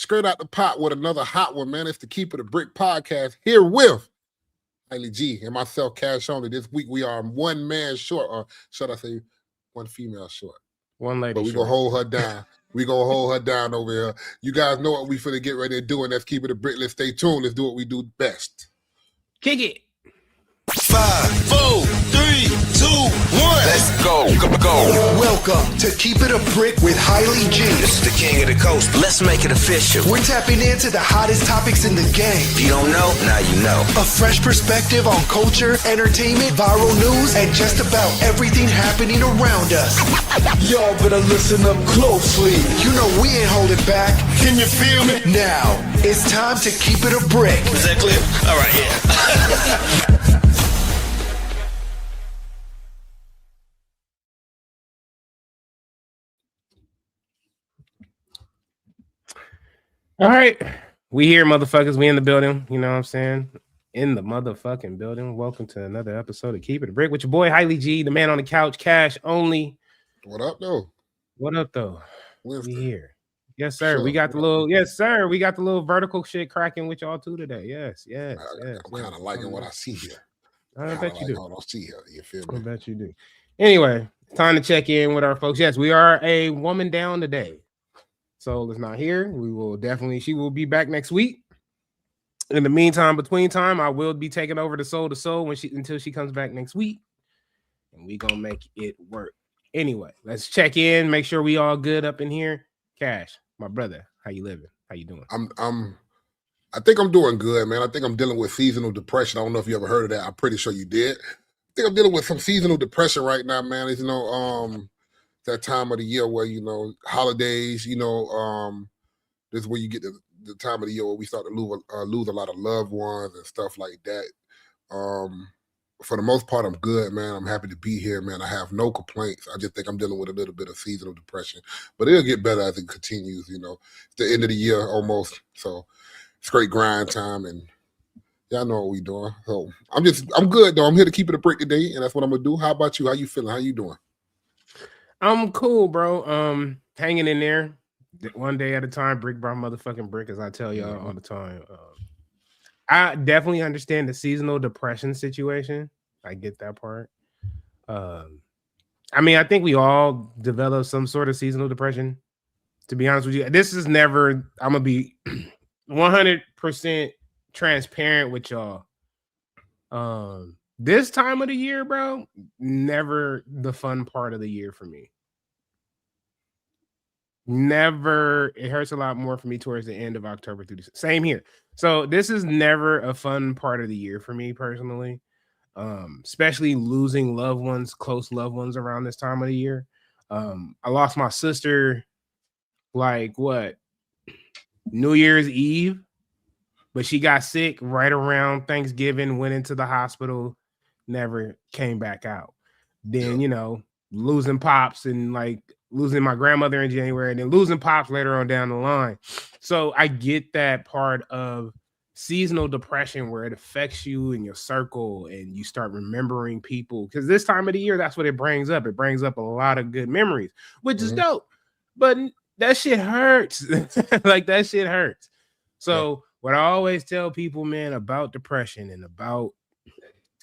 straight out the pot with another hot one, man. It's the Keep It a Brick podcast here with Tylil G and myself, Cash Only. This week we are one man short, or should I say one female short? One lady. But we're going to hold her down. We're going to hold her down over here. You guys know what we finna get ready to do, and that's Keep It a Brick. Let's stay tuned. Let's do what we do best. Kick it. 5, 4, 3, 2, 1. Let's go. Welcome to Keep It a Brick with Tylil James. This is the king of the coast. Let's make it official. We're tapping into the hottest topics in the game. If you don't know, now you know. A fresh perspective on culture, entertainment, viral news, and just about everything happening around us. Y'all better listen up closely. You know we ain't holding back. Can you feel me? Now, it's time to Keep It a Brick. Is that clear? All right, yeah. All right. We here, motherfuckers. We in the building. You know what I'm saying? In the motherfucking building. Welcome to another episode of Keep It a Brick with your boy, Tylil G, the man on the couch, Cash Only. What up, though? What up, though? Winston. We here. Yes, sir. Sure. We got the little, yes, sir. We got the little vertical shit cracking with y'all too today. Yes. I'm kind of liking what I see here. I bet you do. I don't see here. You feel I me? bet you do. Anyway, time to check in with our folks. Yes, we are a woman down today. Soul is not here. She will be back next week. In the meantime, between time, I will be taking over the Soul to Soul until she comes back next week. And we gonna make it work. Anyway, let's check in, make sure we all good up in here. Cash, my brother, how you living? How you doing? I think I'm doing good, man. I think I'm dealing with seasonal depression. I don't know if you ever heard of that. I'm pretty sure you did. I think I'm dealing with some seasonal depression right now, man. It's, that time of the year where, holidays, this is where you get the time of the year where we start to lose a lot of loved ones and stuff like that. For the most part, I'm good, man. I'm happy to be here, man. I have no complaints. I just think I'm dealing with a little bit of seasonal depression, but it'll get better as it continues. It's the end of the year almost, so it's great grind time, and y'all know what we doing. So I'm good though. I'm here to keep it a brick today, and that's what I'm gonna do. How about you? How you feeling? How you doing? I'm cool, bro. Hanging in there, one day at a time, brick by motherfucking brick, as I tell y'all all the time. I definitely understand the seasonal depression situation. I get that part. I think we all develop some sort of seasonal depression. To be honest with you, this is never. I'm gonna be 100% transparent with y'all. This time of the year, bro, never the fun part of the year for me. Never. It hurts a lot more for me towards the end of October through December. Same here. So this is never a fun part of the year for me personally. Especially losing loved ones, close loved ones around this time of the year. I lost my sister New Year's Eve, but she got sick right around Thanksgiving, went into the hospital, never came back out. Then, losing pops and losing my grandmother in January, and then losing pops later on down the line. So I get that part of seasonal depression where it affects you in your circle and you start remembering people, because this time of the year, that's what it brings up. It brings up a lot of good memories, which is dope, but that shit hurts. That shit hurts. So what I always tell people, man, about depression and about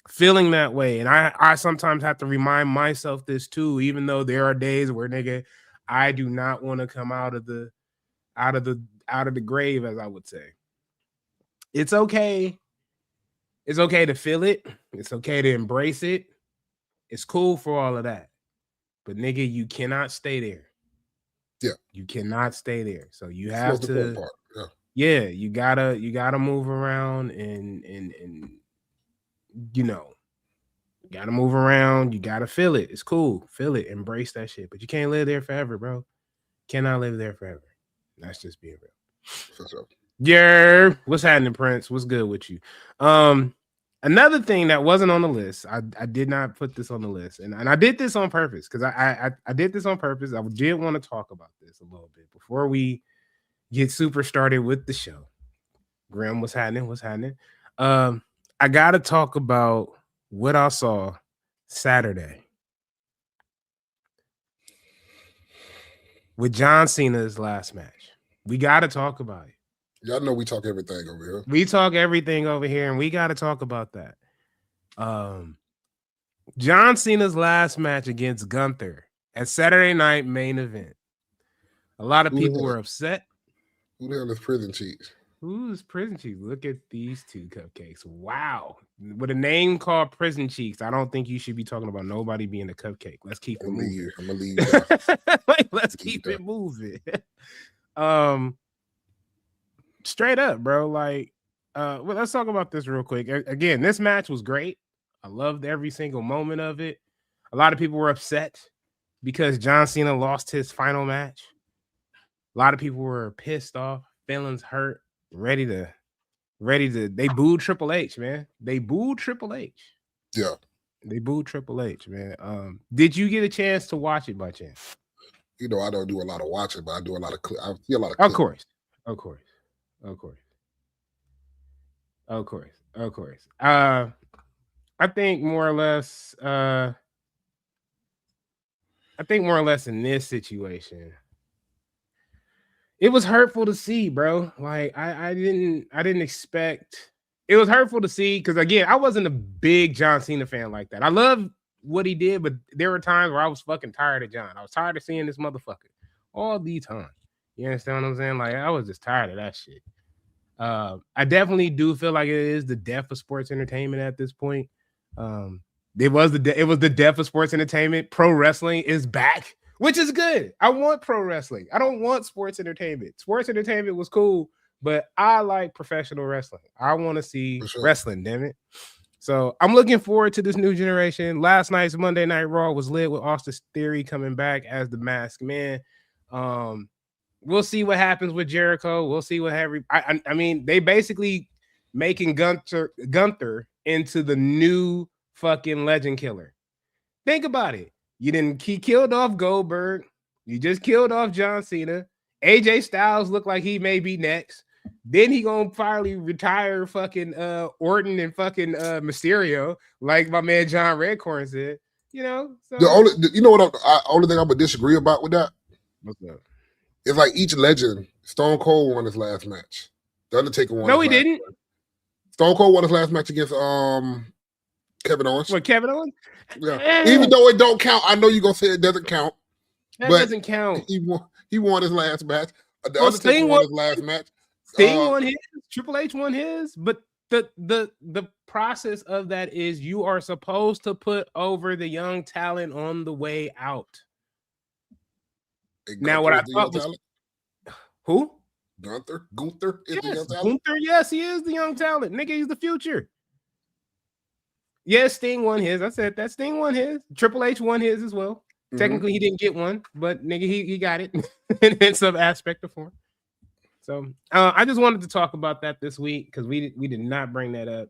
feeling that way, and I sometimes have to remind myself this too, even though there are days where, nigga, I do not want to come out of the grave, as I would say. It's okay. It's okay to feel it. It's okay to embrace it. It's cool for all of that. But nigga, you cannot stay there. Yeah. You cannot stay there. So you have to. Yeah. You gotta move around and you gotta move around. You gotta feel it. It's cool. Feel it. Embrace that shit. But you can't live there forever, bro. Cannot live there forever. That's just being real. For sure. Yeah, what's happening, Prince? What's good with you? Another thing that wasn't on the list, I did not put this on the list, and I did this on purpose because I did this on purpose. I did want to talk about this a little bit before we get super started with the show. Graham, what's happening? What's happening? I gotta talk about what I saw Saturday with John Cena's last match. We got to talk about it. Y'all know we talk everything over here. We talk everything over here, and we got to talk about that. John Cena's last match against Gunther at Saturday Night Main Event. A lot of people were upset. Who the hell is Prison Cheeks? Who's Prison Cheeks? Look at these two cupcakes. Wow. With a name called Prison Cheeks, I don't think you should be talking about nobody being a cupcake. Let's keep it moving. I'm gonna leave that. Let's keep it moving. Straight up, bro. Like, well, let's talk about this real quick. Again, this match was great. I loved every single moment of it. A lot of people were upset because John Cena lost his final match. A lot of people were pissed off, feelings hurt, ready to. They booed Triple H, man. They booed Triple H. Yeah. They booed Triple H, man. Did you get a chance to watch it by chance? You know, I don't do a lot of watching, but I do a lot of. I see a lot of. Of course. I think more or less. I think more or less in this situation, it was hurtful to see, bro. Like I didn't expect. It was hurtful to see because again, I wasn't a big John Cena fan like that. I love what he did, but there were times where I was fucking tired of John. I was tired of seeing this motherfucker all the time. You understand what I'm saying? Like I was just tired of that shit. I definitely do feel like it is the death of sports entertainment at this point. It was the death of sports entertainment. Pro wrestling is back, which is good. I want pro wrestling. I don't want sports entertainment. Sports entertainment was cool, but I like professional wrestling. I want to see wrestling, damn it. So I'm looking forward to this new generation. Last night's Monday Night Raw was lit with Austin Theory coming back as the Masked Man. We'll see what happens with Jericho. We'll see what I mean, they basically making Gunther into the new fucking legend killer. Think about it. He killed off Goldberg. You just killed off John Cena. AJ Styles looked like he may be next. Then he gonna finally retire fucking Orton and fucking Mysterio, like my man John Redcorn said. You know, so only thing I would disagree about with that. What's that? It's like each legend. Stone Cold won his last match. The Undertaker won. No, he didn't. Match. Stone Cold won his last match against Kevin Owens. What, Kevin Owens? Yeah. Even though it don't count, I know you're gonna say it doesn't count. That doesn't count. He won his last match. The Undertaker won his last match. Sting won his. Triple H won his. But the process of that is you are supposed to put over the young talent on the way out. Now, what I thought was who? Gunther yes, is the young talent. Gunther, yes, he is the young talent. Nigga, he's the future. Yes, Sting won his. I said that Sting won his. Triple H won his as well. Mm-hmm. Technically, he didn't get one, but nigga, he got it in some aspect of form. So I just wanted to talk about that this week because we did not bring that up.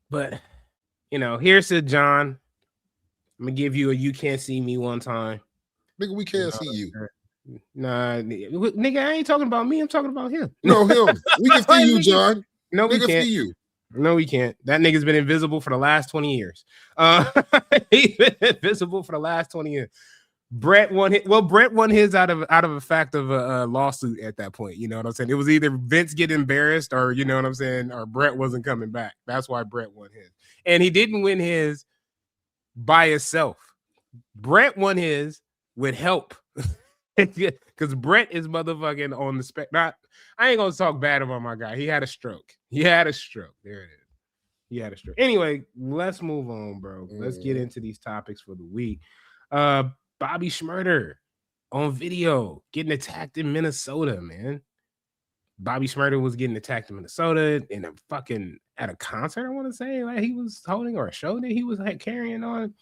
But you know, here's to John. I'm gonna give you a "You Can't See Me" one time. Nigga, we can't see you. Nah, nigga, I ain't talking about me. I'm talking about him. No, him. We can see you, John. No, we can't. See you. No, we can't. That nigga's been invisible for the last 20 years. He's been invisible for the last 20 years. Brett won his. Well, Brett won his out of a fact of a lawsuit at that point. You know what I'm saying? It was either Vince get embarrassed or, you know what I'm saying, or Brett wasn't coming back. That's why Brett won his. And he didn't win his by himself. Brett won his with help. Because Brett is motherfucking on the spec. I ain't gonna talk bad about my guy. He had a stroke. There it is. He had a stroke. Anyway, let's move on, bro. Let's get into these topics for the week. Bobby Shmurda on video getting attacked in Minnesota, man. Bobby Shmurda was getting attacked in Minnesota in at a concert, I want to say, like he was holding, or a show that he was like carrying on.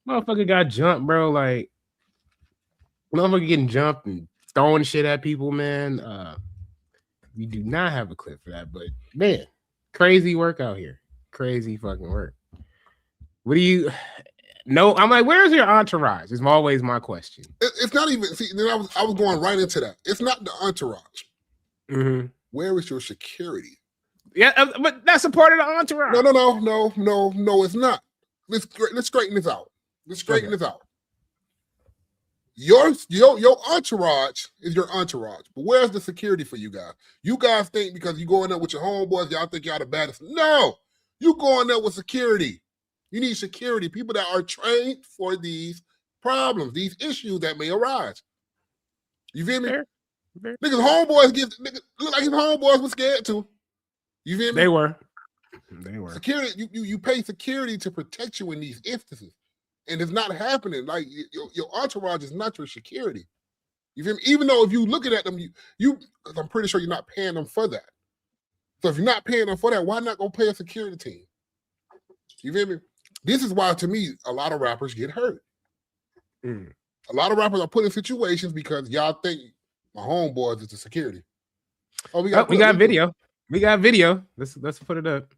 Motherfucker got jumped, bro. Like, motherfucker getting jumped and throwing shit at people, man. We do not have a clip for that, but man, crazy work out here. Crazy fucking work. What do you know? I'm like, where's your entourage? Is always my question. It's not even. See, I was going right into that. It's not the entourage. Mm-hmm. Where is your security? Yeah, but that's a part of the entourage. No, it's not. Let's straighten this out. Let's straighten this out. Your entourage is your entourage, but where's the security for you guys? You guys think because you go in there with your homeboys, y'all think y'all the baddest. No, you go in there with security. You need security, people that are trained for these problems, these issues that may arise. You feel me? Fair. Niggas homeboys look like his homeboys were scared too. You feel me? They were. Security, you pay security to protect you in these instances. And it's not happening. Like your entourage is not your security. You feel me? Even though if you looking at them, I'm pretty sure you're not paying them for that. So if you're not paying them for that, why not go pay a security team? You feel me? This is why, to me, a lot of rappers get hurt. A lot of rappers are put in situations because y'all think my homeboys is the security. Oh, we got video. We got video. Let's put it up.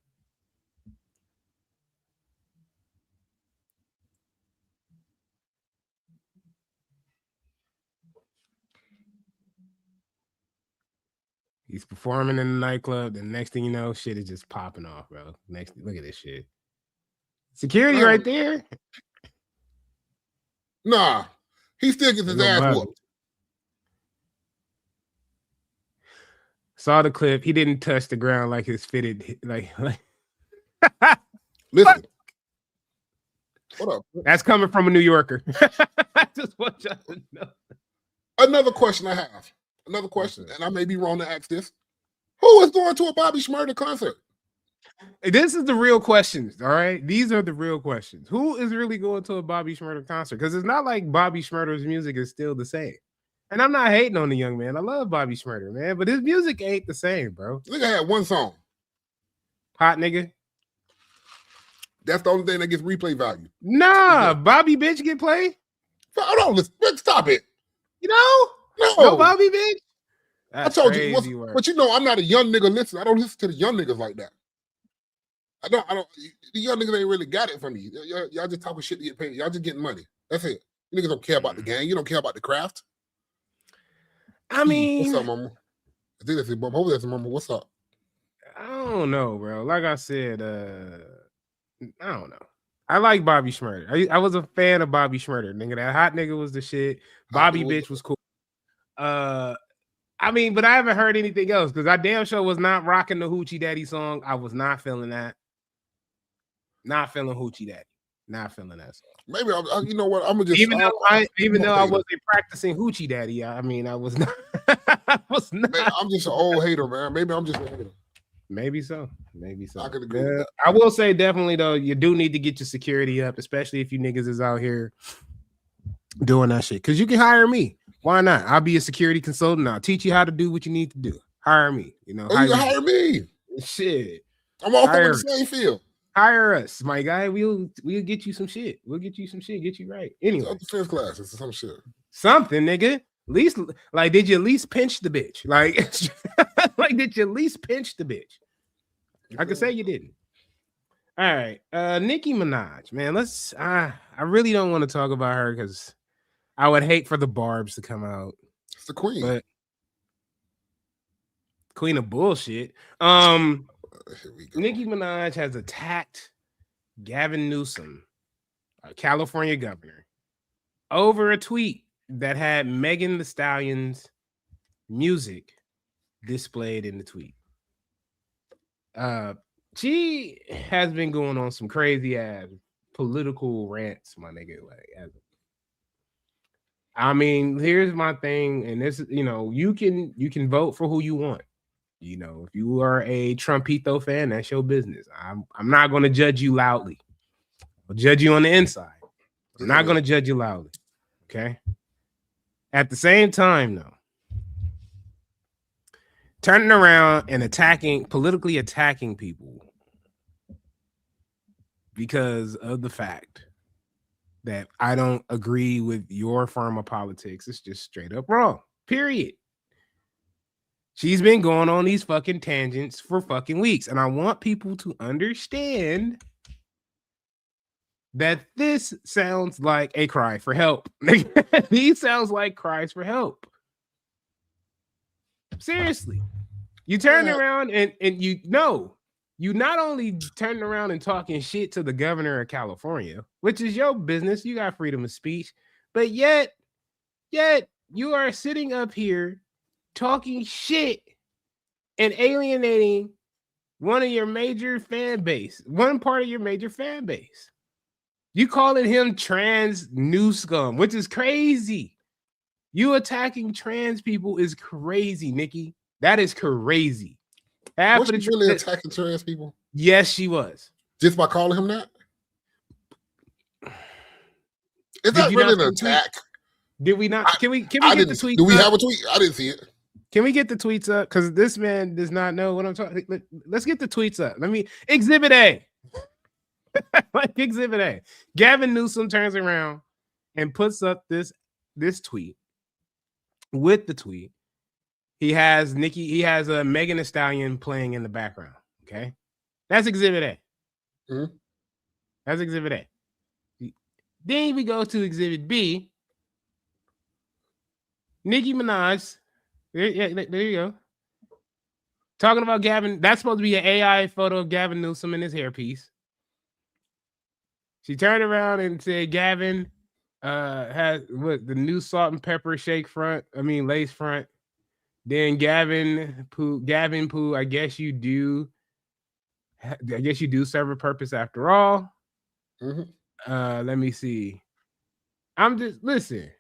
He's performing in the nightclub. The next thing you know, shit is just popping off, bro. Look at this shit. Security right there. Nah, he still gets his ass whooped. Saw the clip. He didn't touch the ground like his fitted. Like. Listen. What up? That's coming from a New Yorker. I just want y'all to know. Another question I have. Another question, and I may be wrong to ask this. Who is going to a Bobby Shmurda concert? This is the real questions, all right? These are the real questions. Who is really going to a Bobby Shmurda concert? Because it's not like Bobby Shmurda's music is still the same. And I'm not hating on the young man. I love Bobby Shmurda, man, but his music ain't the same, bro. Nigga had one song. Hot Nigga. That's the only thing that gets replay value. Nah, Bobby Bitch get played? Hold on, stop it. You know? No Bobby Bitch? That's I told you, but I'm not a young nigga listener. I don't listen to the young niggas like that. I don't. The young niggas ain't really got it for me. Y'all just talking shit to get paid. Y'all just getting money. That's it. You niggas don't care about the game. You don't care about the craft. I mean, what's up, mama? I think that's it, Hopefully that's mama. What's up? I don't know, bro. Like I said, I don't know. I like Bobby Shmurda. I was a fan of Bobby Shmurda. Nigga, that Hot Nigga was the shit. Bobby Bitch was cool. I mean, but I haven't heard anything else because I damn sure was not rocking the Hoochie Daddy song. I was not feeling that. Not feeling Hoochie Daddy. Not feeling that song. Maybe you know what? I'm gonna just even though I wasn't practicing Hoochie Daddy. I mean, I was not. I was not. Man, I'm just an old hater, man. Maybe I'm just a hater. Maybe so. I could agree with that. I will say definitely though, you do need to get your security up, especially if you niggas is out here doing that shit. Because you can hire me. Why not? I'll be a security consultant. I'll teach you how to do what you need to do. Hire me. You know, you can hire me. Shit. I'm all from the same field. Hire us, my guy. We'll get you some shit. We'll get you some shit. Get you right. Anyway. It's defense classes or some shit. Something, nigga. At least, like, did you at least pinch the bitch? Like, did you at least pinch the bitch? I could say you didn't. All right. Nicki Minaj, man. I really don't want to talk about her because I would hate for the barbs to come out. It's the queen. But queen of bullshit. Nicki Minaj has attacked Gavin Newsom, a California governor, over a tweet that had Megan Thee Stallion's music displayed in the tweet. She has been going on some crazy ass political rants, my nigga. I mean, here's my thing, and this, you can vote for who you want. If you are a Trumpito fan, that's your business. I'm not going to judge you loudly. I'll judge you on the inside. I'm not going to judge you loudly. Okay. At the same time, though, turning around and politically attacking people because of the fact that I don't agree with your form of politics, it's just straight up wrong. Period. She's been going on these fucking tangents for fucking weeks. And I want people to understand that this sounds like a cry for help. These sounds like cries for help. Seriously. You turn around and you not only turning around and talking shit to the governor of California, which is your business. You got freedom of speech. But yet Yet you are sitting up here talking shit and alienating one of your major fan base, one part of your major fan base. You calling him trans new scum, which is crazy. You attacking trans people is crazy, Nicki. That is crazy. Was she really attacking trans people? Yes, she was. Just by calling him that? Is that really an attack? Did we not? Can we get the tweet? Do we have a tweet? I didn't see it. Can we get the tweets up? Because this man does not know what I'm talking. Let's get the tweets up. Exhibit A. Like Exhibit A. Gavin Newsom turns around and puts up this tweet. With the tweet, he has a Megan Thee Stallion playing in the background. Okay, that's Exhibit A. Mm-hmm. That's Exhibit A. Then we go to Exhibit B. Nicki Minaj. There you go. Talking about Gavin. That's supposed to be an AI photo of Gavin Newsom in his hairpiece. She turned around and said Gavin has the new salt and pepper shake front. Lace front. Then Gavin Pooh. I guess you do serve a purpose after all. Mm-hmm. Let me see. Listen.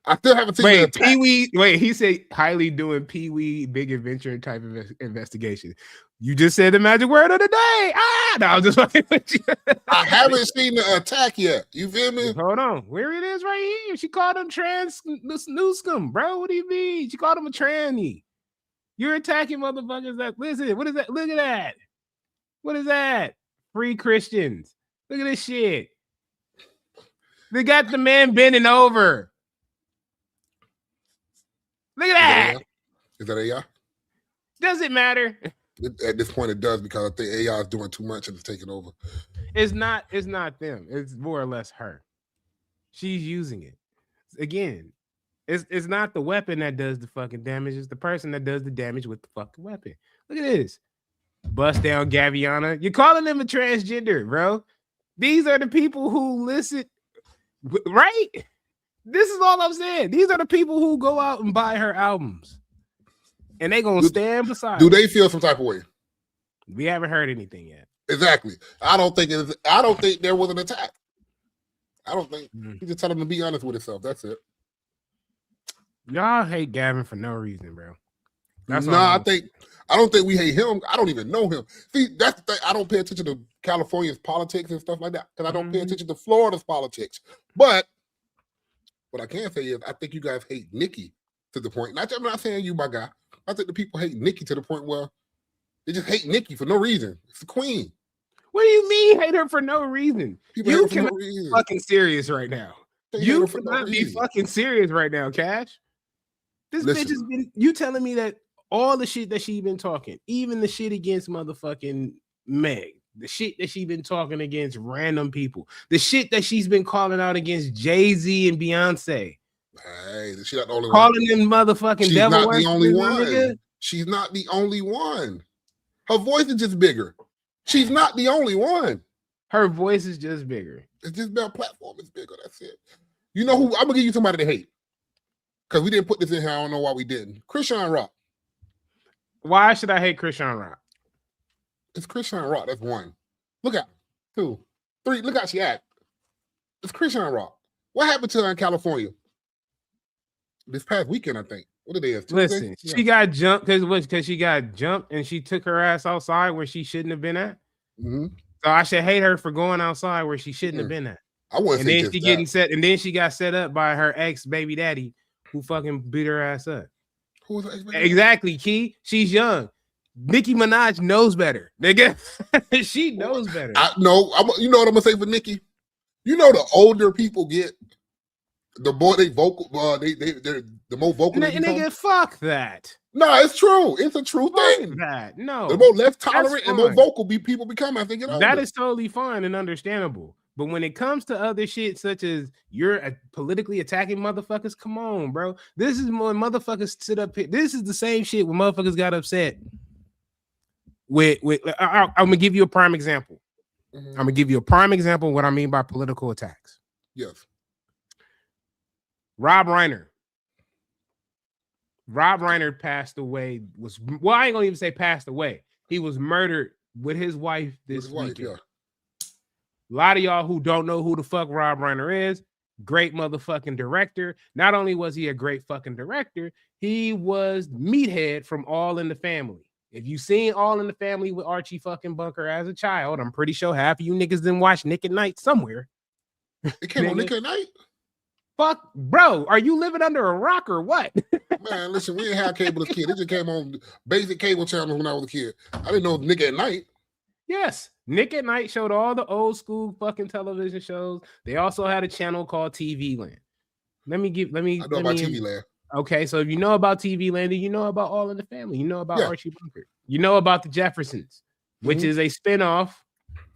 I still haven't seen Pee-wee. Wait, he said highly doing Pee-wee big adventure type of investigation. You just said the magic word of the day. No, I'm just fucking with you. I haven't seen the attack yet. You feel me? Hold on. Where it is right here. She called him trans newscum, bro. What do you mean? She called him a tranny. You're attacking motherfuckers that listen. What is that? Look at that. What is that? Free Christians. Look at this shit. They got the man bending over. Look at that. Is that AI? Does it matter? At this point, it does, because I think AI is doing too much and it's taking over. It's not them. It's more or less her. She's using it. Again, it's not the weapon that does the fucking damage. It's the person that does the damage with the fucking weapon. Look at this. Bust down Gaviana. You're calling them a transgender, bro. These are the people who listen, right? This is all I'm saying. These are the people who go out and buy her albums. And they gonna stand beside. Do they feel some type of way? We haven't heard anything yet. Exactly. I don't think there was an attack. I don't think he just told him to be honest with himself. That's it. Y'all hate Gavin for no reason, bro. I don't think we hate him. I don't even know him. See, that's the thing. I don't pay attention to California's politics and stuff like that, because I don't pay attention to Florida's politics. But what I can say is I think you guys hate Nicki to the point. I'm not saying you, my guy. I think the people hate Nicki to the point where they just hate Nicki for no reason. It's the queen. What do you mean hate her for no reason? You cannot be fucking serious right now. You cannot be fucking serious right now, Cash. This bitch has been, you telling me that all the shit that she been talking, even the shit against motherfucking Meg, the shit that she been talking against random people, the shit that she's been calling out against Jay-Z and Beyonce. Hey, she's not the only calling them motherfucking she's devil. Not the only one. She's not the only one. Her voice is just bigger. She's not the only one. Her voice is just bigger. It's just their platform is bigger. That's it. You know who? I'm gonna give you somebody to hate, because we didn't put this in here. I don't know why we didn't. Christian Rock. Why should I hate Christian Rock? It's Christian Rock. That's one. Look at 2, 3. Look how she act. It's Christian Rock. What happened to her in California this past weekend? I think. What did they have? Listen, she got jumped because she got jumped and she took her ass outside where she shouldn't have been at. Mm-hmm. So I should hate her for going outside where she shouldn't have been at. I wouldn't say then she getting set, and then she got set up by her ex baby daddy who fucking beat her ass up. Who was her ex baby? Exactly, Key. She's young. Nicki Minaj knows better, nigga. She knows better. You know what I'm gonna say for Nicki? You know, the older people get, the more they vocal, they're the more vocal. Nigga, fuck that. No, it's true. It's a true thing. That no, the more less tolerant and more vocal people become as they get older. That is totally fine and understandable. But when it comes to other shit, such as you're politically attacking motherfuckers, come on, bro. This is when motherfuckers sit up here. This is the same shit when motherfuckers got upset. I'm gonna give you a prime example. Mm-hmm. I'm gonna give you a prime example of what I mean by political attacks. Yes. Rob Reiner. Rob Reiner passed away. I ain't gonna even say passed away. He was murdered with his wife this weekend. A lot of y'all who don't know who the fuck Rob Reiner is, great motherfucking director. Not only was he a great fucking director, he was Meathead from All in the Family. If you seen All in the Family with Archie fucking Bunker as a child, I'm pretty sure half of you niggas didn't watch Nick at Night somewhere. It came on Nick at Night? Fuck, bro, are you living under a rock or what? Man, listen, we didn't have cable as a kid. It just came on basic cable channels when I was a kid. I didn't know Nick at Night. Yes, Nick at Night showed all the old school fucking television shows. They also had a channel called TV Land. I know about TV Land. Okay, so if you know about TV Land, then you know about All in the Family. You know about Archie Bunker. You know about the Jeffersons, which is a spinoff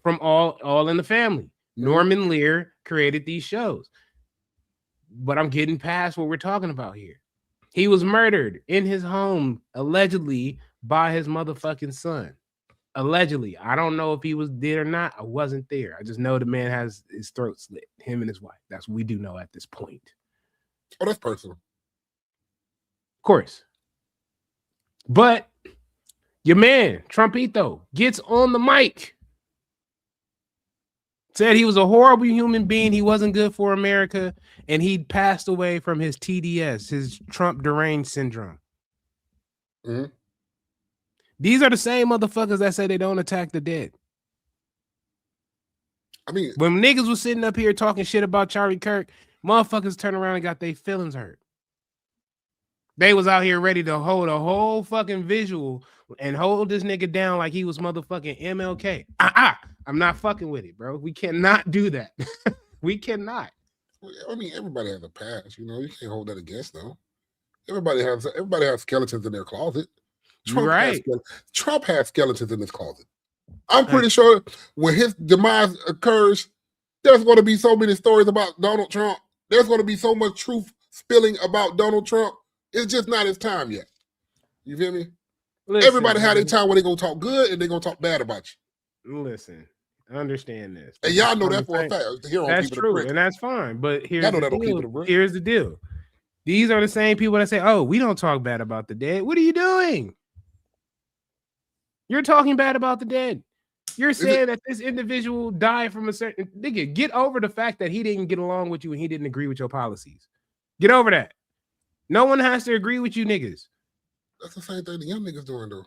from All in the Family. Norman Lear created these shows. But I'm getting past what we're talking about here. He was murdered in his home, allegedly, by his motherfucking son. Allegedly. I don't know if he was dead or not. I wasn't there. I just know the man has his throat slit. Him and his wife. That's what we do know at this point. Oh, that's personal. Of course. But your man, Trumpito, gets on the mic. Said he was a horrible human being. He wasn't good for America. And he passed away from his TDS, his Trump deranged syndrome. Mm-hmm. These are the same motherfuckers that say they don't attack the dead. I mean, when niggas was sitting up here talking shit about Charlie Kirk, motherfuckers turned around and got their feelings hurt. They was out here ready to hold a whole fucking visual and hold this nigga down like he was motherfucking MLK. I'm not fucking with it, bro. We cannot do that. We cannot. I mean, everybody has a past, you know. You can't hold that against them. Everybody has skeletons in their closet. Trump has skeletons in his closet. I'm pretty sure when his demise occurs, there's going to be so many stories about Donald Trump. There's going to be so much truth spilling about Donald Trump. It's just not his time yet. You feel me? Listen, everybody had a time where they're going to talk good and they're going to talk bad about you. Listen, understand this. And y'all know that for a fact. That's true, and that's fine. But here's the deal. These are the same people that say, oh, we don't talk bad about the dead. What are you doing? You're talking bad about the dead. You're saying that this individual died from a certain... Nigga, get over the fact that he didn't get along with you and he didn't agree with your policies. Get over that. No one has to agree with you niggas. That's the same thing the young niggas doing, though.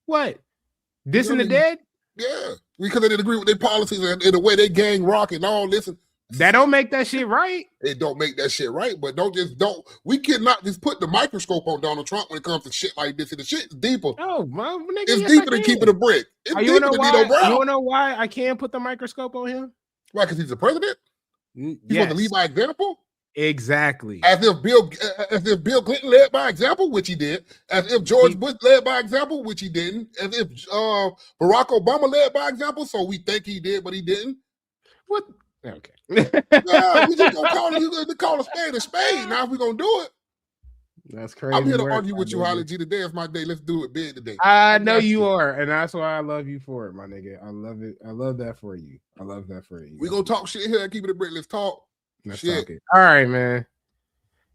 What? Dissing the dead? Yeah. Because they didn't agree with their policies and the way they gang rock and all this. That don't make that shit right. It don't make that shit right, but we cannot just put the microscope on Donald Trump when it comes to shit like this. And the shit is deeper. Oh, well, nigga, it's deeper than keeping a brick. It's deeper than Nino Brown. You wanna know why I can't put the microscope on him? Why? Because he's the president? He's supposed to lead by example? Exactly. As if Bill Clinton led by example, which he did. As if George Bush led by example, which he didn't. As if Barack Obama led by example, so we think he did, but he didn't. What? Okay. Yeah, we just gonna call a spade a spade. Now if we're gonna do it. That's crazy. I'm here to argue with you, Holly G. Today is my day. Let's do it big today. I know you are, and that's why I love you for it, my nigga. I love it. I love that for you. I love that for you. We gonna talk shit here and keep it a break. Let's talk. Let's talk it. All right, man.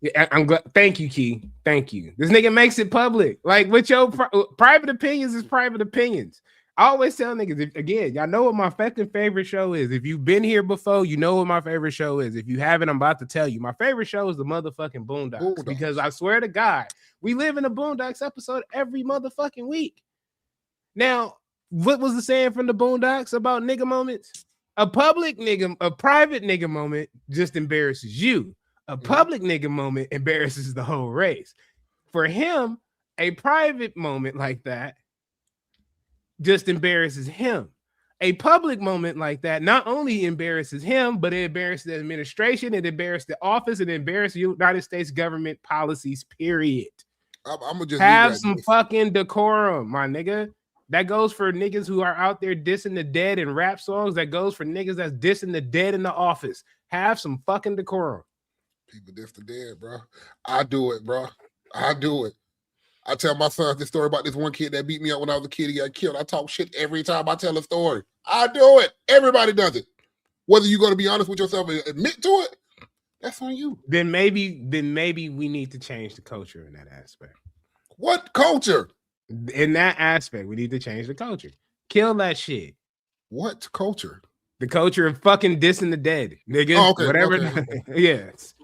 Yeah, I'm glad. Thank you, Key. Thank you. This nigga makes it public. Like with your private opinions is private opinions. I always tell niggas, again, y'all know what my fucking favorite show is. If you've been here before, you know what my favorite show is. If you haven't, I'm about to tell you. My favorite show is the motherfucking Boondocks. Because I swear to God, we live in a Boondocks episode every motherfucking week. Now, what was the saying from the Boondocks about nigga moments? A private nigga moment just embarrasses you. A public nigga moment embarrasses the whole race. For him, a private moment like that just embarrasses him. A public moment like that not only embarrasses him, but it embarrasses the administration, it embarrasses the office, it embarrasses the United States government policies, period. I'm gonna just have some fucking decorum, my nigga. That goes for niggas who are out there dissing the dead in rap songs. That goes for niggas that's dissing the dead in the office. Have some fucking decorum. People diss the dead, bro. I do it, bro. I do it. I tell my sons this story about this one kid that beat me up when I was a kid. He got killed. I talk shit every time I tell a story. I do it. Everybody does it. Whether you're going to be honest with yourself and admit to it, That's on you. Then maybe we need to change the culture in that aspect. What culture? In that aspect, we need to change the culture. Kill that shit. What culture? The culture of fucking dissing the dead, nigga. Oh, okay, Whatever. okay. Yes.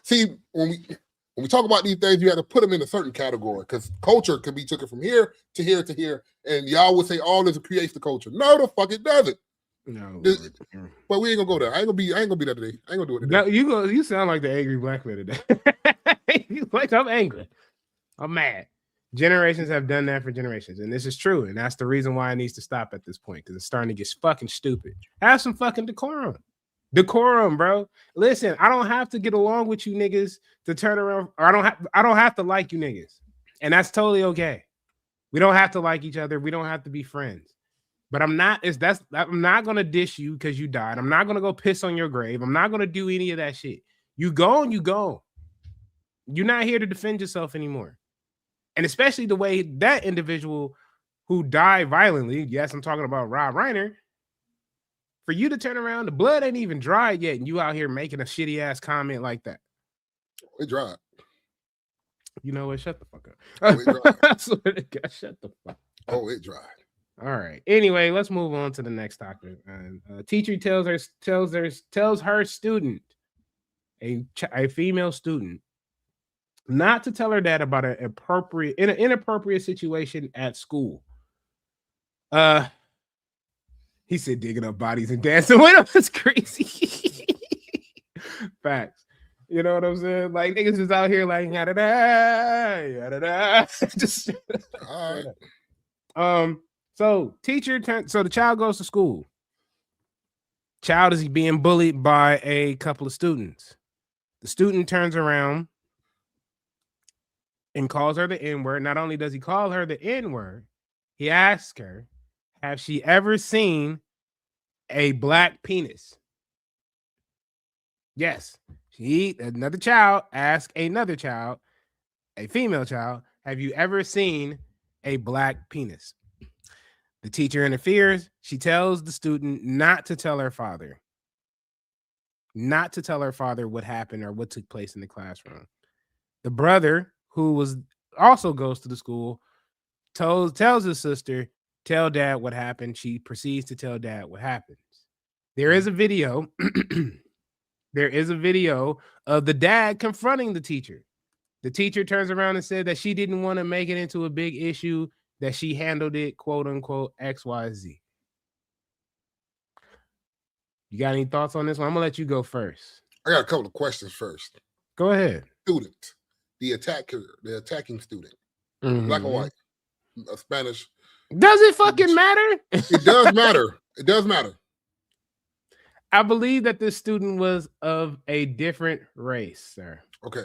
See, when we talk about these things, you have to put them in a certain category because culture can be taken from here to here to here, and y'all would say all this creates the culture. No, the fuck it doesn't. No, but we ain't gonna go there. I ain't gonna be that today. I ain't gonna do it today. No, you sound like the angry black man today. Like I'm angry. I'm mad. Generations have done that for generations, and this is true, and that's the reason why it needs to stop at this point because it's starting to get fucking stupid. Have some fucking decorum. Decorum, bro. Listen, I don't have to get along with you niggas to turn around, or I don't have to like you niggas, and that's totally okay. We don't have to like each other. We don't have to be friends. But I'm not gonna dish you because you died. I'm not gonna go piss on your grave. I'm not gonna do any of that shit. You gone, you gone. You're not here to defend yourself anymore. And especially the way that individual who died violently, yes, I'm talking about Rob Reiner. For you to turn around, the blood ain't even dried yet, and you out here making a shitty ass comment like that. It dried. You know what? Shut the fuck up. Oh, it dried. I swear to God, shut the fuck up. Oh, it dried. All right. Anyway, let's move on to the next topic. Teacher tells her student, a female student, not to tell her dad about an inappropriate situation at school. He said digging up bodies and dancing with them. That's crazy. Facts. You know what I'm saying? Like niggas is out here like yada just all right. So the child goes to school. Child is being bullied by a couple of students. The student turns around and calls her the N-word. Not only does he call her the N-word, he asks her, have she ever seen a black penis? Yes. Another child asked another child, a female child, have you ever seen a black penis? The teacher interferes. She tells the student not to tell her father. Not to tell her father what happened or what took place in the classroom. The brother, who also goes to the school, tells his sister, tell dad what happened. She proceeds to tell dad what happens. There is a video. There is a video of the dad confronting the teacher. The teacher turns around and said that she didn't want to make it into a big issue, that she handled it, quote unquote, XYZ. You got any thoughts on this one? I'm gonna let you go first. I got a couple of questions first. Go ahead. Student, the attacking student, black or white, Spanish. Does it fucking matter? It does matter. It does matter. I believe that this student was of a different race, sir. Okay,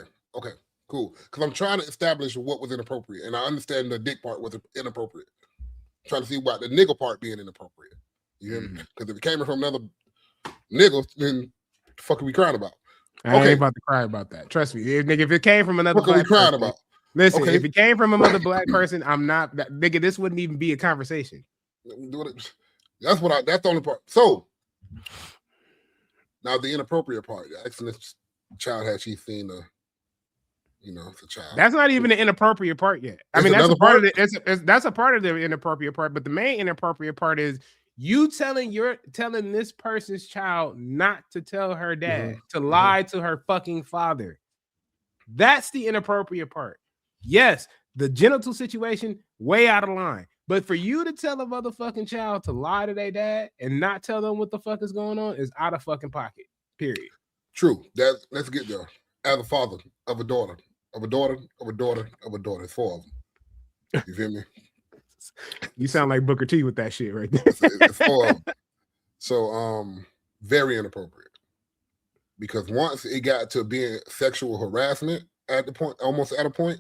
cool. Because I'm trying to establish what was inappropriate, and I understand the dick part was inappropriate. I'm trying to see about the nigga part being inappropriate. You hear me? Because if it came from another nigga, then the fuck are we crying about? I ain't about to cry about that. Trust me, if it came from another, what are we crying about? Listen, if it came from another black person, I'm not that nigga. This wouldn't even be a conversation. That's the only part. So now the inappropriate part. Asking this child had she seen the child. That's not even the inappropriate part yet. I mean, that's a part of it. That's a part of the inappropriate part. But the main inappropriate part is you telling this person's child not to tell her dad, to lie to her fucking father. That's the inappropriate part. Yes, the genital situation, way out of line. But for you to tell a motherfucking child to lie to their dad and not tell them what the fuck is going on is out of fucking pocket. Period. True. Let's get there. As a father of a daughter, it's 4 of them. You feel me? You sound like Booker T with that shit right there. It's 4 of them. So, very inappropriate. Because once it got to being sexual harassment almost at a point,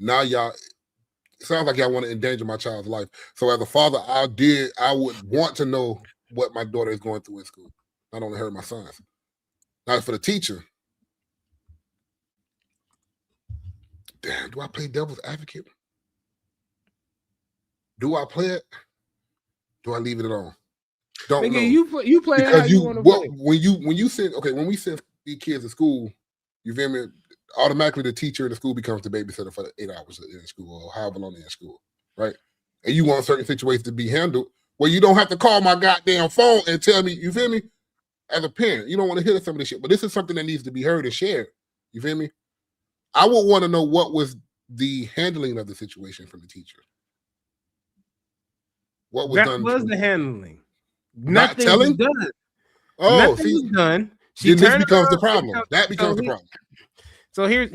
now y'all, it sounds like y'all want to endanger my child's life. So as a father, I would want to know what my daughter is going through in school. Not only her, my sons. Now for the teacher, damn, do I play devil's advocate? Do I play it? Do I leave it alone? Don't know. You play it how you want to play. When we send these kids at school, you feel me? Automatically, the teacher in the school becomes the babysitter for the 8 hours in school or however long they're in school, right? And you want certain situations to be handled where you don't have to call my goddamn phone and tell me, you feel me? As a parent, you don't want to hear some of this shit, but this is something that needs to be heard and shared. You feel me? I would want to know what was the handling of the situation from the teacher. What was that done? was the handling. Not Nothing telling? was done. Oh, Nothing see, was done. then this turned becomes the around- problem. That becomes the problem. So here's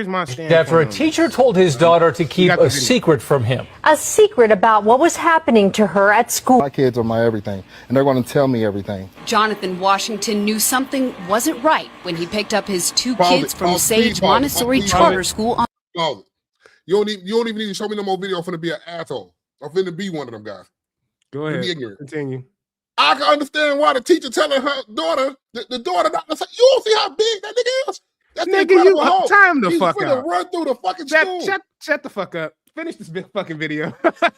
my standpoint. After a on teacher this. told his daughter to keep got the a video. secret from him. A secret about what was happening to her at school. My kids are my everything, and they're going to tell me everything. Jonathan Washington knew something wasn't right when he picked up his two Pause kids it, from pause, Sage please pause it, Montessori please Charter pause it. School on Pause it. You don't even need to show me no more video. I'm finna be an asshole. I'm finna be one of them guys. Go Be ahead. ignorant. Continue. I can understand why the teacher telling her daughter, the daughter not to say, you don't see how big that nigga is? That's Nigga, incredible you hoe. time the He's fuck finna out. run through the fucking school. Shut the fuck up. Finish this fucking video.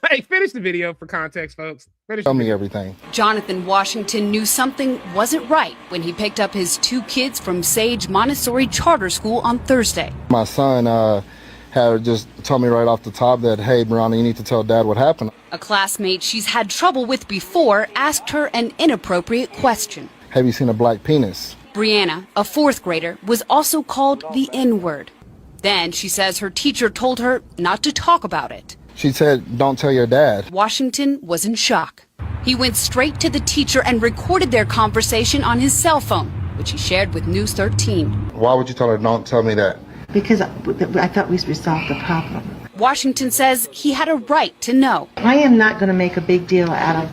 Hey, finish the video for context, folks. Finish Tell the me video. everything. Jonathan Washington knew something wasn't right when he picked up his two kids from Sage Montessori Charter School on Thursday. My son had just told me right off the top that, hey, Brianna, you need to tell Dad what happened. A classmate she's had trouble with before asked her an inappropriate question. Have you seen a black penis? Brianna, a fourth grader, was also called the N-word. Then she says her teacher told her not to talk about it. She said, don't tell your dad. Washington was in shock. He went straight to the teacher and recorded their conversation on his cell phone, which he shared with News 13. Why would you tell her, don't tell me that? Because I thought we resolved the problem. Washington says he had a right to know. I am not going to make a big deal out of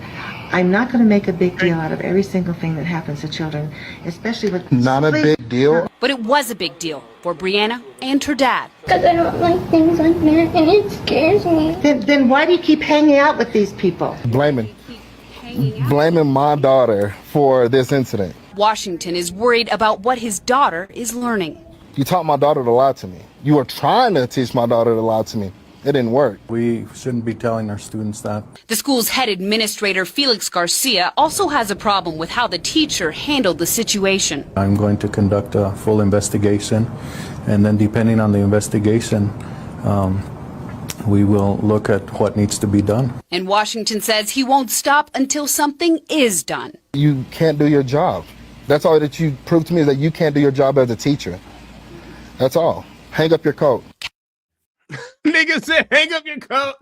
every single thing that happens to children, especially with... Not a big deal. But it was a big deal for Brianna and her dad. Because I don't like things like that, and it scares me. Then why do you keep hanging out with these people? Blaming my daughter for this incident. Washington is worried about what his daughter is learning. You taught my daughter to lie to me. You were trying to teach my daughter to lie to me. It didn't work. We shouldn't be telling our students that. The school's head administrator, Felix Garcia, also has a problem with how the teacher handled the situation. I'm going to conduct a full investigation, and then depending on the investigation, we will look at what needs to be done. And Washington says he won't stop until something is done. You can't do your job. That's all that you proved to me, is that you can't do your job as a teacher. That's all. Hang up your coat. Nigga said, hang up your coat.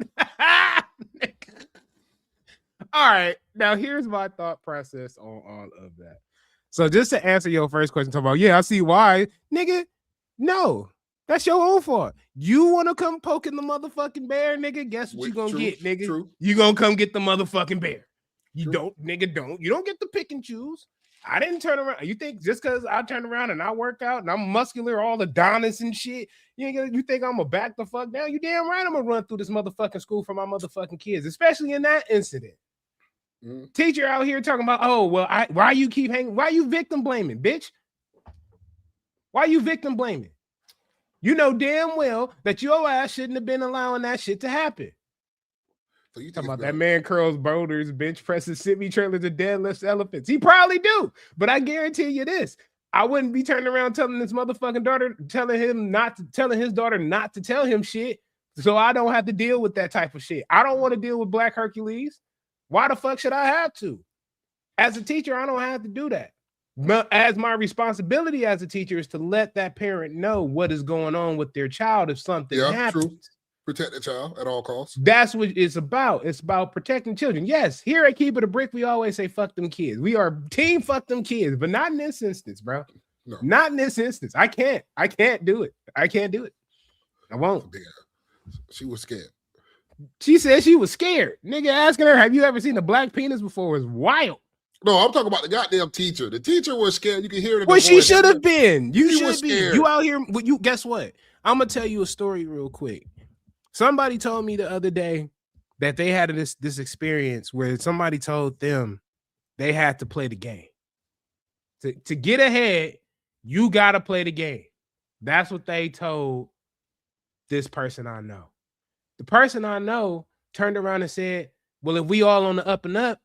All right. Now, here's my thought process on all of that. So, just to answer your first question, talk about, yeah, I see why. Nigga, no. That's your own fault. You want to come poking the motherfucking bear, nigga? Guess what you gonna get, nigga? True. You gonna come get the motherfucking bear. You True. don't, nigga, don't. You don't get to pick and choose. I didn't turn around. You think just because I turn around and I work out and I'm muscular, all Adonis and shit, you think I'm gonna back the fuck down? You damn right I'm gonna run through this motherfucking school for my motherfucking kids, especially in that incident. Teacher out here talking about, oh, well, why you keep hanging? Why you victim blaming, bitch? Why you victim blaming? You know damn well that your ass shouldn't have been allowing that shit to happen. So you Talking about that man curls boulders, bench presses, semi-trailers, and deadlifts elephants. He probably do, but I guarantee you this: I wouldn't be turning around telling this motherfucking daughter, telling his daughter not to tell him shit, so I don't have to deal with that type of shit. I don't want to deal with Black Hercules. Why the fuck should I have to? As a teacher, I don't have to do that. But as my responsibility as a teacher is to let that parent know what is going on with their child if something happens. True. Protect the child at all costs. That's what it's about. It's about protecting children. Yes, here at Keep It a Brick, we always say fuck them kids. We are team fuck them kids, but not in this instance, bro. No. Not in this instance. I can't do it. I can't do it. I won't. She was scared. She said she was scared. Nigga asking her, have you ever seen a black penis before? Is wild. No, I'm talking about the goddamn teacher. The teacher was scared. You can hear it. Well, she should have been. You She should was be. scared. You out here. You guess what? I'm gonna tell you a story real quick. Somebody told me the other day that they had this experience where somebody told them they had to play the game. To get ahead, you gotta play the game. That's what they told this person I know. The person I know turned around and said, well, if we all on the up and up,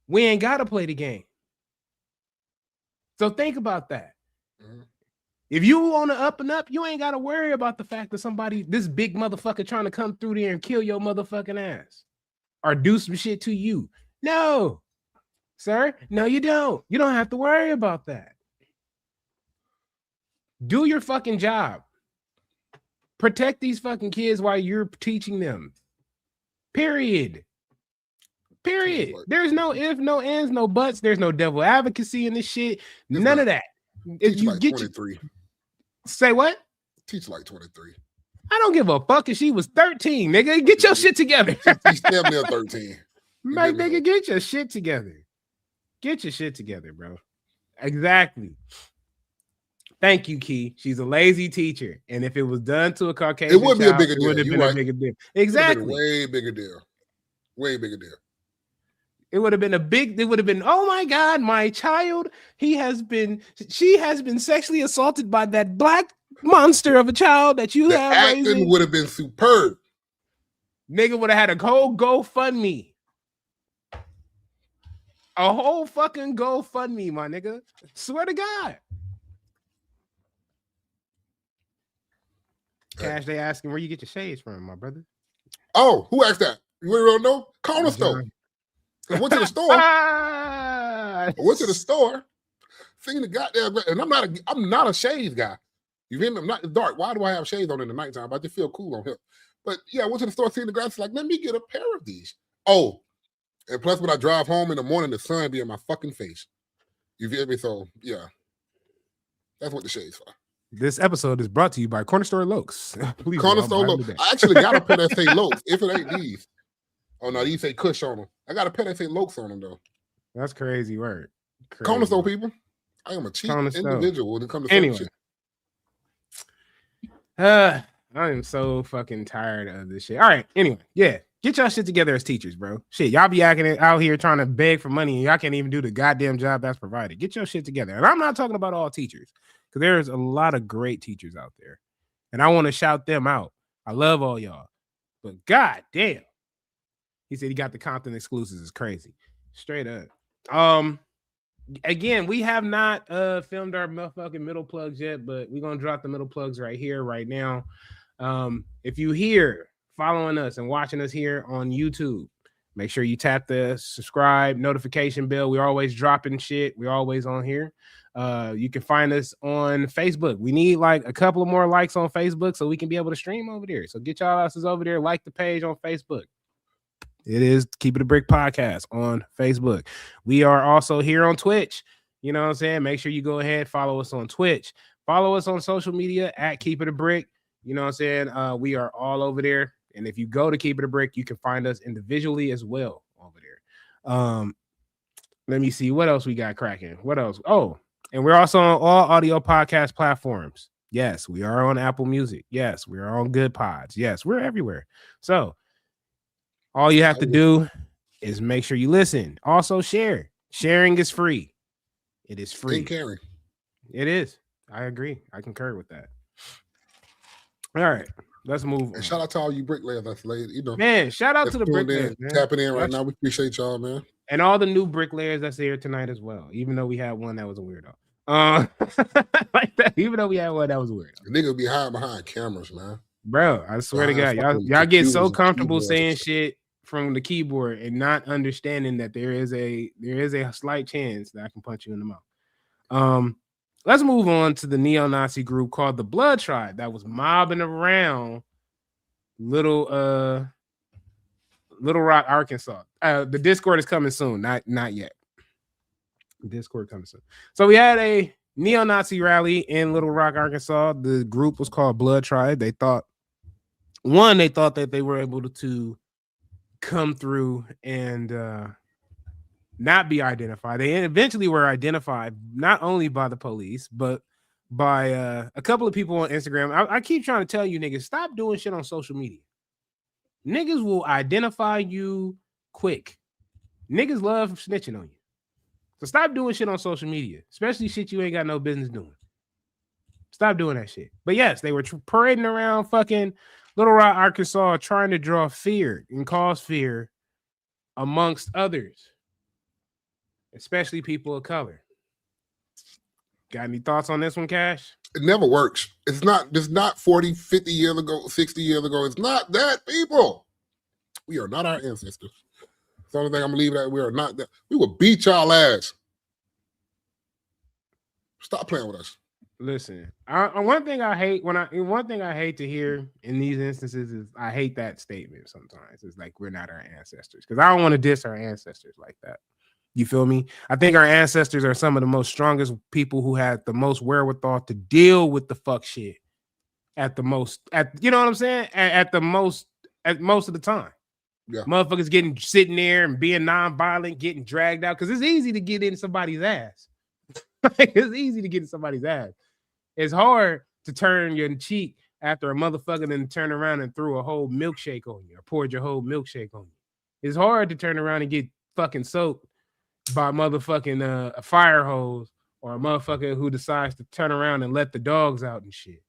we ain't gotta play the game. So think about that. Mm-hmm. If you on the up and up, you ain't got to worry about the fact that somebody, this big motherfucker trying to come through there and kill your motherfucking ass or do some shit to you. No, sir. No, you don't. You don't have to worry about that. Do your fucking job. Protect these fucking kids while you're teaching them. Period. There's no if, no ands, no buts. There's no devil advocacy in this shit. None of that. If you like get 23. Say what? Teach like 23. I don't give a fuck if she was 13, nigga. Get your shit together. She's damn near 13. My nigga, get your shit together. Get your shit together, bro. Exactly. Thank you, Key. She's a lazy teacher. And if it was done to a Caucasian it would be child, a bigger it deal. would have been a bigger deal. Exactly. Way bigger deal. Way bigger deal. It would have been it would have been, oh my God, my child, she has been sexually assaulted by that black monster of a child that you have acting raising. Would have been superb. Nigga would have had a whole GoFundMe. A whole fucking GoFundMe, my nigga. Swear to God. Cash, they asking where you get your shades from, my brother. Oh, who asked that? You really don't know? Corner store. I went to the store. Seen the goddamn, and I'm not a shades guy. You hear me? I'm not dark. Why do I have shades on in the nighttime? I just feel cool on here. But yeah, I went to the store, seen the grass, like, let me get a pair of these. Oh, and plus when I drive home in the morning, the sun be in my fucking face. You feel me? So yeah, that's what the shades for. This episode is brought to you by Corner Store Lokes. Corner Store Lokes. I actually got a pair that say Lokes, if it ain't these. Oh no, these say Kush on them. I got a pair that say Lokes on them though. That's crazy word. Corner Store people. I am a cheap individual when it comes to anyway. shit. I am so fucking tired of this shit. All right, anyway, yeah. Get y'all shit together as teachers, bro. Shit, y'all be acting out here trying to beg for money and y'all can't even do the goddamn job that's provided. Get your shit together. And I'm not talking about all teachers, because there's a lot of great teachers out there. And I want to shout them out. I love all y'all. But god damn. He said he got the Compton exclusives. It's crazy. Straight up. Again, we have not filmed our motherfucking middle plugs yet, but we're gonna drop the middle plugs right here, right now. If you here following us and watching us here on YouTube, make sure you tap the subscribe notification bell. We're always dropping shit. We're always on here. You can find us on Facebook. We need like a couple of more likes on Facebook so we can be able to stream over there. So get y'all asses over there, like the page on Facebook. It is Keep It a Brick Podcast on Facebook. We are also here on Twitch. You know what I'm saying? Make sure you go ahead, follow us on Twitch. Follow us on social media at Keep It a Brick. You know what I'm saying? We are all over there. And if you go to Keep It a Brick, you can find us individually as well over there. Let me see what else we got cracking. What else? Oh, and we're also on all audio podcast platforms. Yes, we are on Apple Music. Yes, we are on Good Pods. Yes, we're everywhere. So all you have to do is make sure you listen. Also share. Sharing is free. It is free. Caring. It is. I agree. I concur with that. All right. Let's move on. Shout out to all you bricklayers that's laid. You know, man, shout out to the bricklayers. Tapping in right now. We appreciate y'all, man. And all the new bricklayers that's here tonight as well. Even though we had one that was a weirdo. Like that, even though we had one that was a weirdo. The niggas be hiding behind cameras, man. Bro, I swear to God, y'all get so comfortable saying shit from the keyboard and not understanding that there is a slight chance that I can punch you in the mouth. Let's move on to the neo-Nazi group called the Blood Tribe that was mobbing around Little Rock, Arkansas. The Discord is coming soon, not yet. Discord coming soon. So we had a neo-Nazi rally in Little Rock, Arkansas. The group was called Blood Tribe. They thought that they were able to come through and not be identified. They eventually were identified not only by the police, but by a couple of people on Instagram. I keep trying to tell you niggas, stop doing shit on social media. Niggas will identify you quick. Niggas love snitching on you. So stop doing shit on social media, especially shit you ain't got no business doing. Stop doing that shit. But yes, they were parading around fucking Little Rock, Arkansas, trying to draw fear and cause fear amongst others, especially people of color. Got any thoughts on this one, Cash? It never works. It's not 40, 50 years ago, 60 years ago. It's not that, people. We are not our ancestors. That's the only thing I'm gonna leave that. We are not that. We will beat y'all ass. Stop playing with us. Listen, one thing I hate to hear in these instances is I hate that statement sometimes. It's like we're not our ancestors, because I don't want to diss our ancestors like that. You feel me? I think our ancestors are some of the most strongest people who had the most wherewithal to deal with the fuck shit you know what I'm saying? At most of the time. Yeah. Motherfuckers sitting there and being non-violent, getting dragged out, because it's easy to get in somebody's ass. It's easy to get in somebody's ass. It's hard to turn your cheek after a motherfucker then turn around and threw a whole milkshake on you or poured your whole milkshake on you. It's hard to turn around and get fucking soaked by motherfucking a fire hose or a motherfucker who decides to turn around and let the dogs out and shit.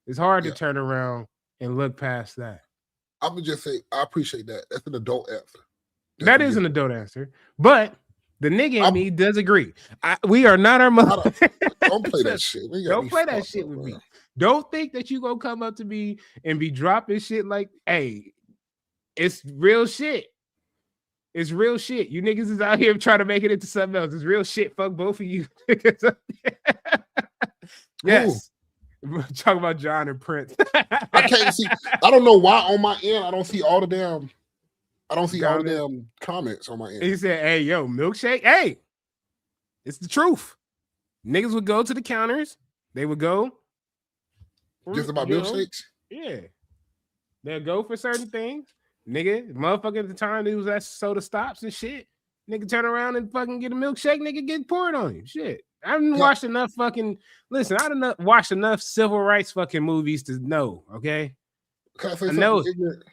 It's hard to turn around and look past that. I would just say I appreciate that. That's an adult answer. That is an adult answer, but the nigga in me does agree. We are not our mother. Don't play that shit. Don't play that shit with me. Don't think that you gonna come up to me and be dropping shit like, hey, it's real shit. It's real shit. You niggas is out here trying to make it into something else. It's real shit. Fuck both of you. Yes. Talk about John and Prince. I can't see. I don't know why on my end I don't see all the damn comments on my end. He said, hey, yo, milkshake. Hey, it's the truth. Niggas would go to the counters. They would go. Just about milkshakes? Yeah. They'll go for certain things. Nigga, motherfucker at the time, it was at soda stops and shit. Nigga turn around and fucking get a milkshake. Nigga get poured on you. Shit. I haven't watched enough fucking. Listen, I done watched enough civil rights fucking movies to know. Okay. Can I say I know. ignorant?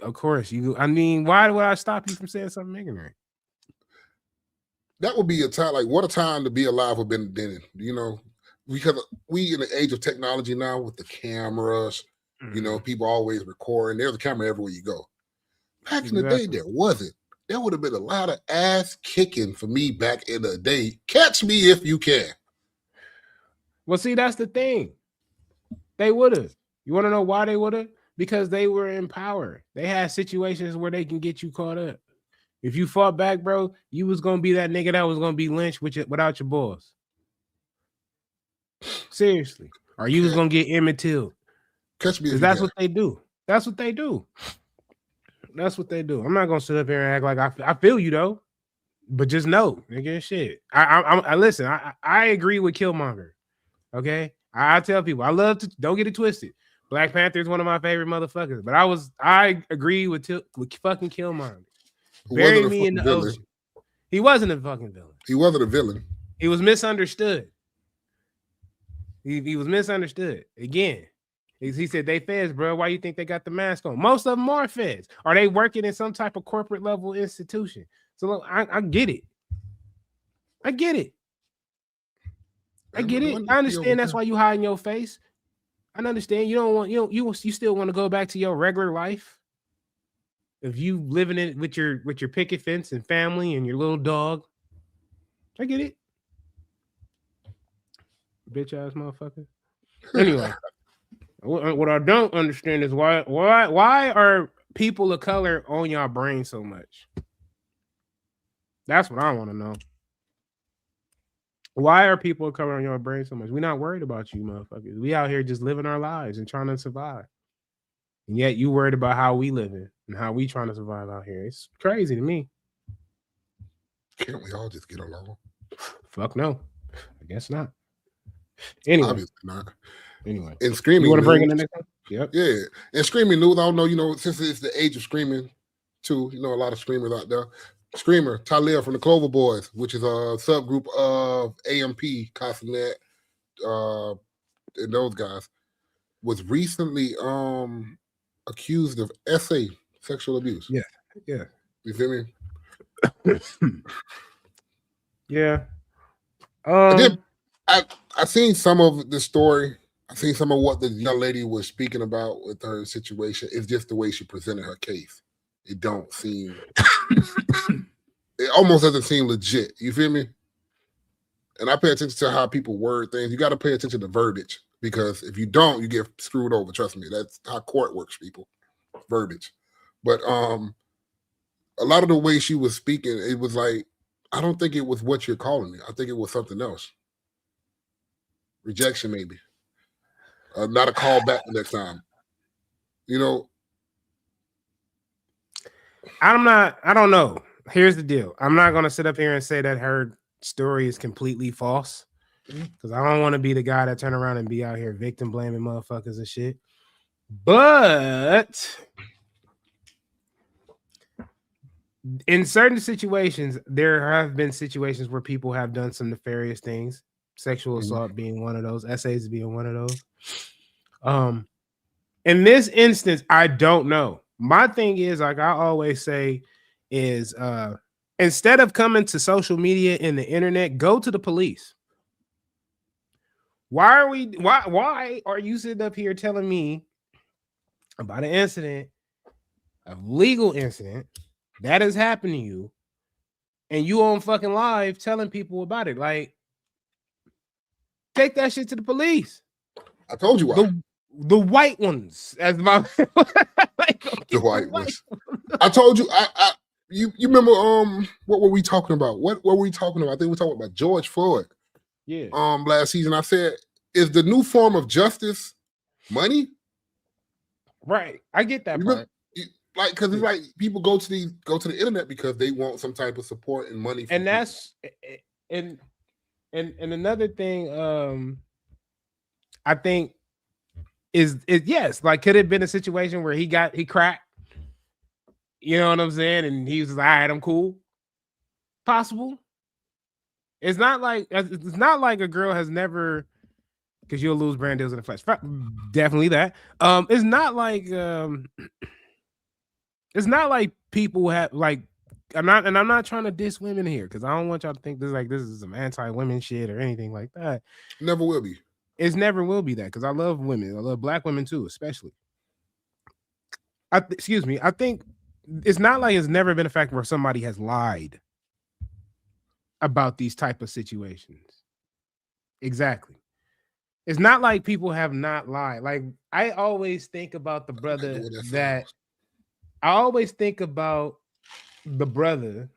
Of course, I mean, why would I stop you from saying something ignorant? That would be a time. Like, what a time to be alive would have been then. You know, because we in the age of technology now with the cameras. You know, people always recording. There's a camera everywhere you go. Back in the day, there wasn't. There would have been a lot of ass kicking for me back in the day. Catch me if you can. Well, see, that's the thing. They would have. You want to know why they would have? Because they were in power. They had situations where they can get you caught up. If you fought back, bro, you was going to be that nigga that was going to be lynched without your boss. Seriously. Or you was going to get Emmett Till. Catch me. That's what they do. That's what they do. That's what they do. I'm not gonna sit up here and act like I feel you though, but just know, nigga, shit. I listen. I agree with Killmonger. Okay, I tell people I love to. Don't get it twisted. Black Panther is one of my favorite motherfuckers, but I agree with fucking Killmonger. Bury me in the ocean. He wasn't a fucking villain. He wasn't a villain. He was misunderstood. He was misunderstood again. He said, they feds, bro. Why you think they got the mask on? Most of them are feds. Are they working in some type of corporate level institution? So look, I get it. I get it. I get it. I understand that's why you hide in your face. I understand you don't want you still want to go back to your regular life. If you living it with your picket fence and family and your little dog. I get it. Bitch ass motherfucker. Anyway. What I don't understand is why are people of color on your brain so much? That's what I want to know. Why are people of color on your brain so much? We're not worried about you, motherfuckers. We out here just living our lives and trying to survive. And yet you worried about how we living and how we trying to survive out here. It's crazy to me. Can't we all just get along? Fuck no. I guess not. Anyway. Obviously not. Anyway, in screaming, you want to bring in the next one? Yep. Yeah, and screaming news. I don't know. Since it's the age of screaming, too. A lot of screamers out there. Screamer Tylil from the Clover Boys, which is a subgroup of AMP, Castanet, and those guys, was recently accused of sexual abuse. Yeah. You feel me? Yeah. I seen some of the story. I seen some of what the young lady was speaking about with her situation. It's just the way she presented her case. It don't seem. It almost doesn't seem legit. You feel me? And I pay attention to how people word things. You got to pay attention to verbiage, because if you don't, you get screwed over. Trust me, that's how court works, people. Verbiage. But a lot of the way she was speaking, it was like, I don't think it was what you're calling it. I think it was something else. Rejection, maybe. Not a call back the next time. You know. I don't know. Here's the deal. I'm not going to sit up here and say that her story is completely false, because I don't want to be the guy that turn around and be out here victim blaming motherfuckers and shit. But in certain situations, there have been situations where people have done some nefarious things, sexual assault being one of those, essays being one of those. In this instance, I don't know. My thing is, like I always say, is instead of coming to social media and the internet, go to the police. Why are you sitting up here telling me about an incident, a legal incident that has happened to you, and you on fucking live telling people about it? Like, take that shit to the police. I told you why. The white ones, as my like, the white ones. I told you. You remember what were we talking about? What were we talking about? I think we were talking about George Floyd. Yeah. Last season, I said, is the new form of justice money? Right. I get that part. Like, because it's like people go to the internet because they want some type of support and money. And that's and another thing. I think is yes. Like, could it have been a situation where he cracked? You know what I'm saying? And he was like, all right, I'm cool. Possible. It's not like a girl has never, because you'll lose brand deals in the flesh. Definitely that. It's not like people have like, I'm not trying to diss women here, because I don't want y'all to think this is some anti-women shit or anything like that. Never will be. It's never will be that, because I love women. I love black women too, especially. I think it's not like it's never been a fact where somebody has lied about these type of situations. Exactly. It's not like people have not lied. Like, I always think about the brother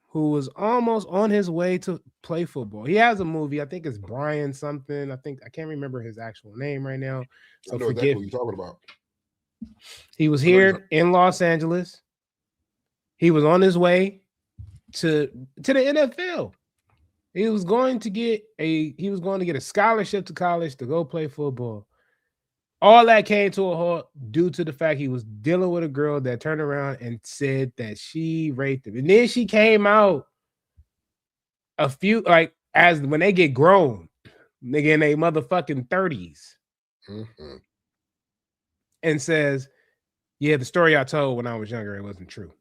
who was almost on his way to play football. He has a movie. I think it's Brian something. I can't remember his actual name right now. So I know forgive exactly what you're talking about. He was here in Los Angeles. He was on his way to the NFL. He was going to get a scholarship to college to go play football. All that came to a halt due to the fact he was dealing with a girl that turned around and said that she raped him. And then she came out when they get grown, nigga, in their motherfucking 30s, and says, yeah, the story I told when I was younger, it wasn't true.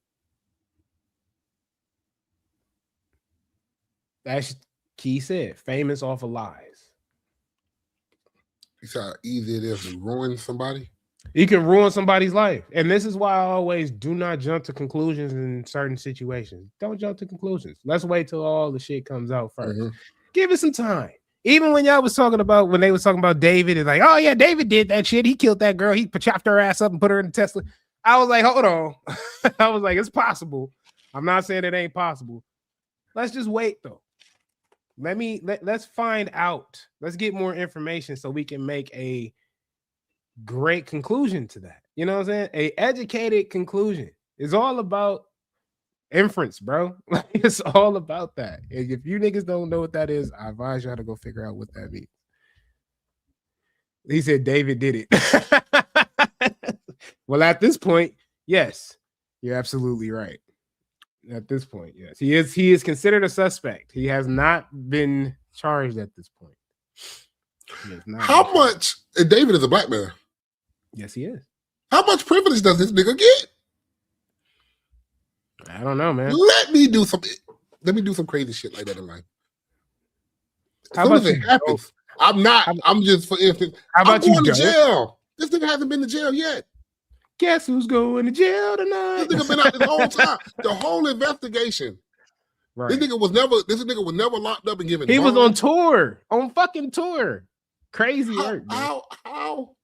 That's Key said, famous off of lies. You see how easy it is to ruin somebody? You can ruin somebody's life. And this is why I always do not jump to conclusions in certain situations. Don't jump to conclusions. Let's wait till all the shit comes out first. Give it some time. Even when they was talking about David, and like, oh yeah, David did that shit. He killed that girl. He chopped her ass up and put her in the Tesla. I was like, hold on. I was like, it's possible. I'm not saying it ain't possible. Let's just wait though. Let's find out. Let's get more information so we can make a great conclusion to that. You know what I'm saying? A educated conclusion. It's all about inference, bro. Like, it's all about that. And if you niggas don't know what that is, I advise y'all to go figure out what that means. He said David did it. Well, at this point, yes, you're absolutely right. At this point, yes, he is considered a suspect. He has not been charged at this point. How much? And David is a black man. Yes, he is. How much privilege does this nigga get? I don't know, man. Let me do some crazy shit like that in life. How about it happens? I'm not. I'm just, for instance. How about I'm going to jail? This nigga hasn't been to jail yet. Guess who's going to jail tonight? This nigga been out this whole time. The whole investigation. Right. This nigga was never locked up and given. He was bonds. on fucking tour. Crazy work, man. How?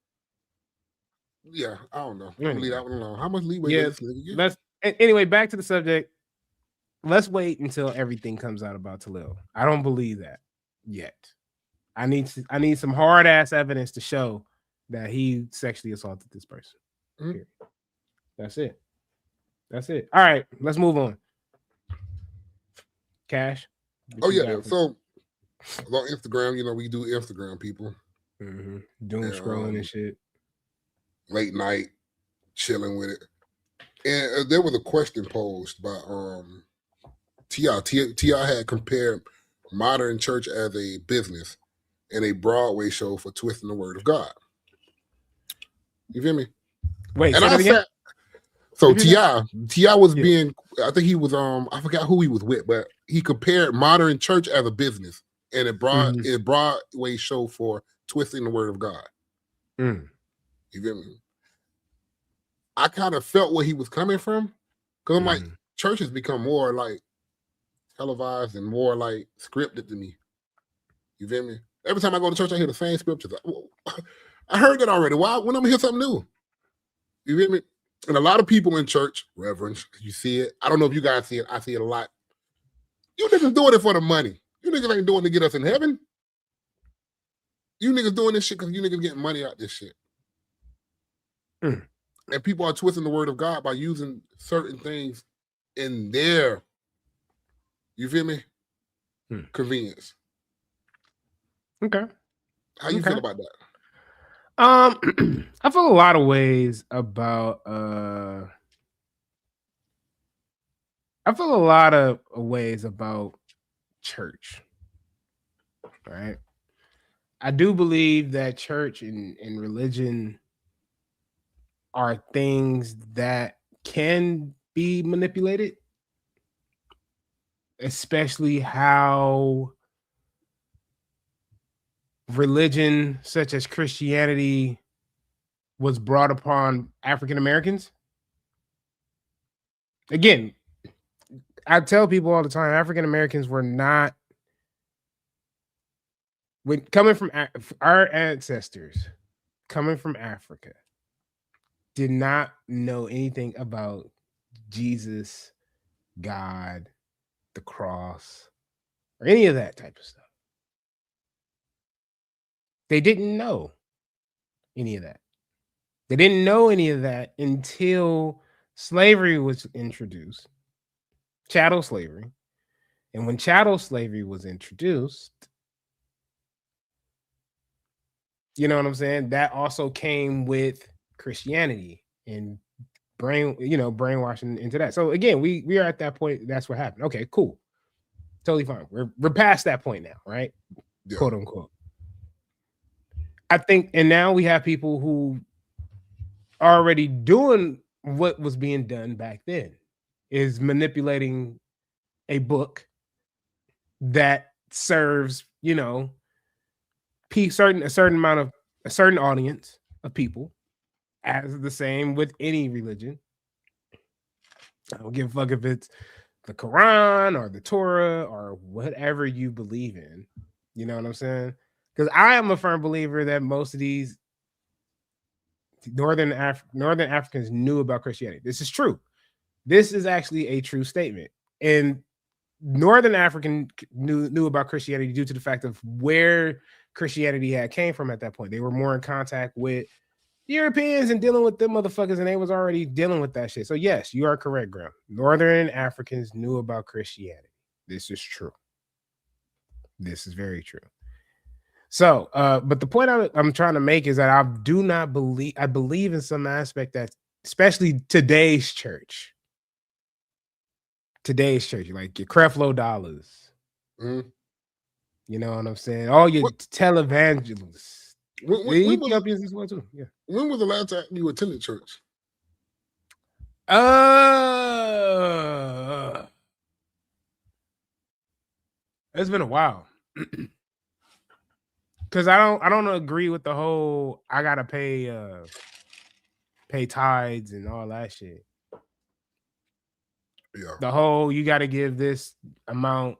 Yeah, I don't know. I'm Anyway. gonna leave that one alone. How much leeway Yeah, does this nigga get? anyway, back to the subject. Let's wait until everything comes out about Tylil. I don't believe that yet. I need some hard ass evidence to show that he sexually assaulted this person. Mm-hmm. That's it. All right, let's move on. Cash. Oh yeah. So on Instagram, we do Instagram people. Mm-hmm. Doom scrolling and shit. Late night, chilling with it. And there was a question posed by T.I. T.I. had compared modern church as a business and a Broadway show for twisting the word of God. You feel me? Wait, and I said, so T.I. was being, I think he was I forgot who he was with, but he compared modern church as a business and a Broadway show for twisting the word of God. Mm. You feel me? I kind of felt where he was coming from, because I'm like, church has become more like televised and more like scripted to me. You feel me? Every time I go to church, I hear the same scriptures. I heard that already. Why? When I'm gonna hear something new? You feel me? And a lot of people in church, reverends, you see it. I don't know if you guys see it. I see it a lot. You niggas doing it for the money. You niggas ain't doing it to get us in heaven. You niggas doing this shit because you niggas getting money out this shit. Mm. And people are twisting the word of God by using certain things in their, you feel me? Convenience. Okay. How you feel about that? I feel a lot of ways about church. Right. I do believe that church and religion are things that can be manipulated, especially how religion such as Christianity was brought upon African Americans. Again, I tell people all the time, African Americans were not, when coming from our ancestors, coming from Africa, did not know anything about Jesus, God, the cross, or any of that type of stuff. They didn't know any of that. They didn't know any of that until slavery was introduced, chattel slavery. And when chattel slavery was introduced, you know what I'm saying? That also came with Christianity and brainwashing into that. So again, we are at that point. That's what happened. Okay, cool. Totally fine. We're past that point now, right? Yeah. Quote unquote. I think, and now we have people who are already doing what was being done back then, is manipulating a book that serves, a certain audience of people, as the same with any religion. I don't give a fuck if it's the Quran or the Torah or whatever you believe in. You know what I'm saying? Because I am a firm believer that most of these Northern Africans knew about Christianity. This is true. This is actually a true statement. And Northern African knew about Christianity due to the fact of where Christianity had came from at that point. They were more in contact with Europeans and dealing with them motherfuckers, and they was already dealing with that shit. So yes, you are correct, Graham. Northern Africans knew about Christianity. This is true. This is very true. So, but the point I'm trying to make is that I believe in some aspect that, especially today's church, like your Creflo Dollars, you know what I'm saying? All your televangelists, the Ethiopians as well too. Yeah. When was the last time you attended church? It's been a while. Because I don't agree with the whole I gotta pay tithes and all that shit. Yeah. The whole you got to give this amount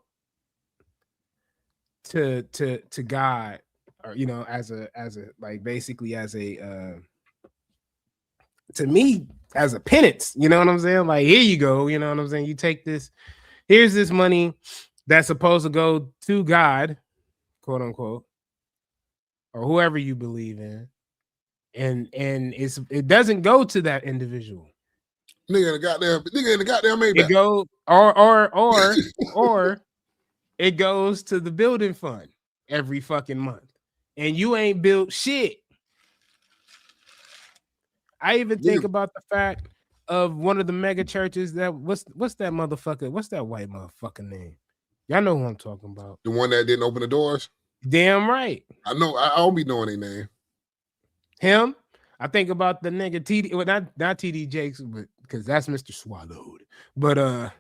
to God, or as a like basically as a to me as a penance. You know what I'm saying? Like, here you go. You know what I'm saying? You take this. Here's this money that's supposed to go to God, quote unquote, or whoever you believe in, and it doesn't go to that individual. Nigga in the goddamn Maybach. It go or it goes to the building fund every fucking month, and you ain't built shit. I even think about the fact of one of the mega churches that what's that motherfucker? What's that white motherfucker name? Y'all know who I'm talking about. The one that didn't open the doors. Damn right. I know. I don't be knowing their name. Him. I think about the nigga TD. Well, not TD Jakes, but because that's Mr. Swallowed. But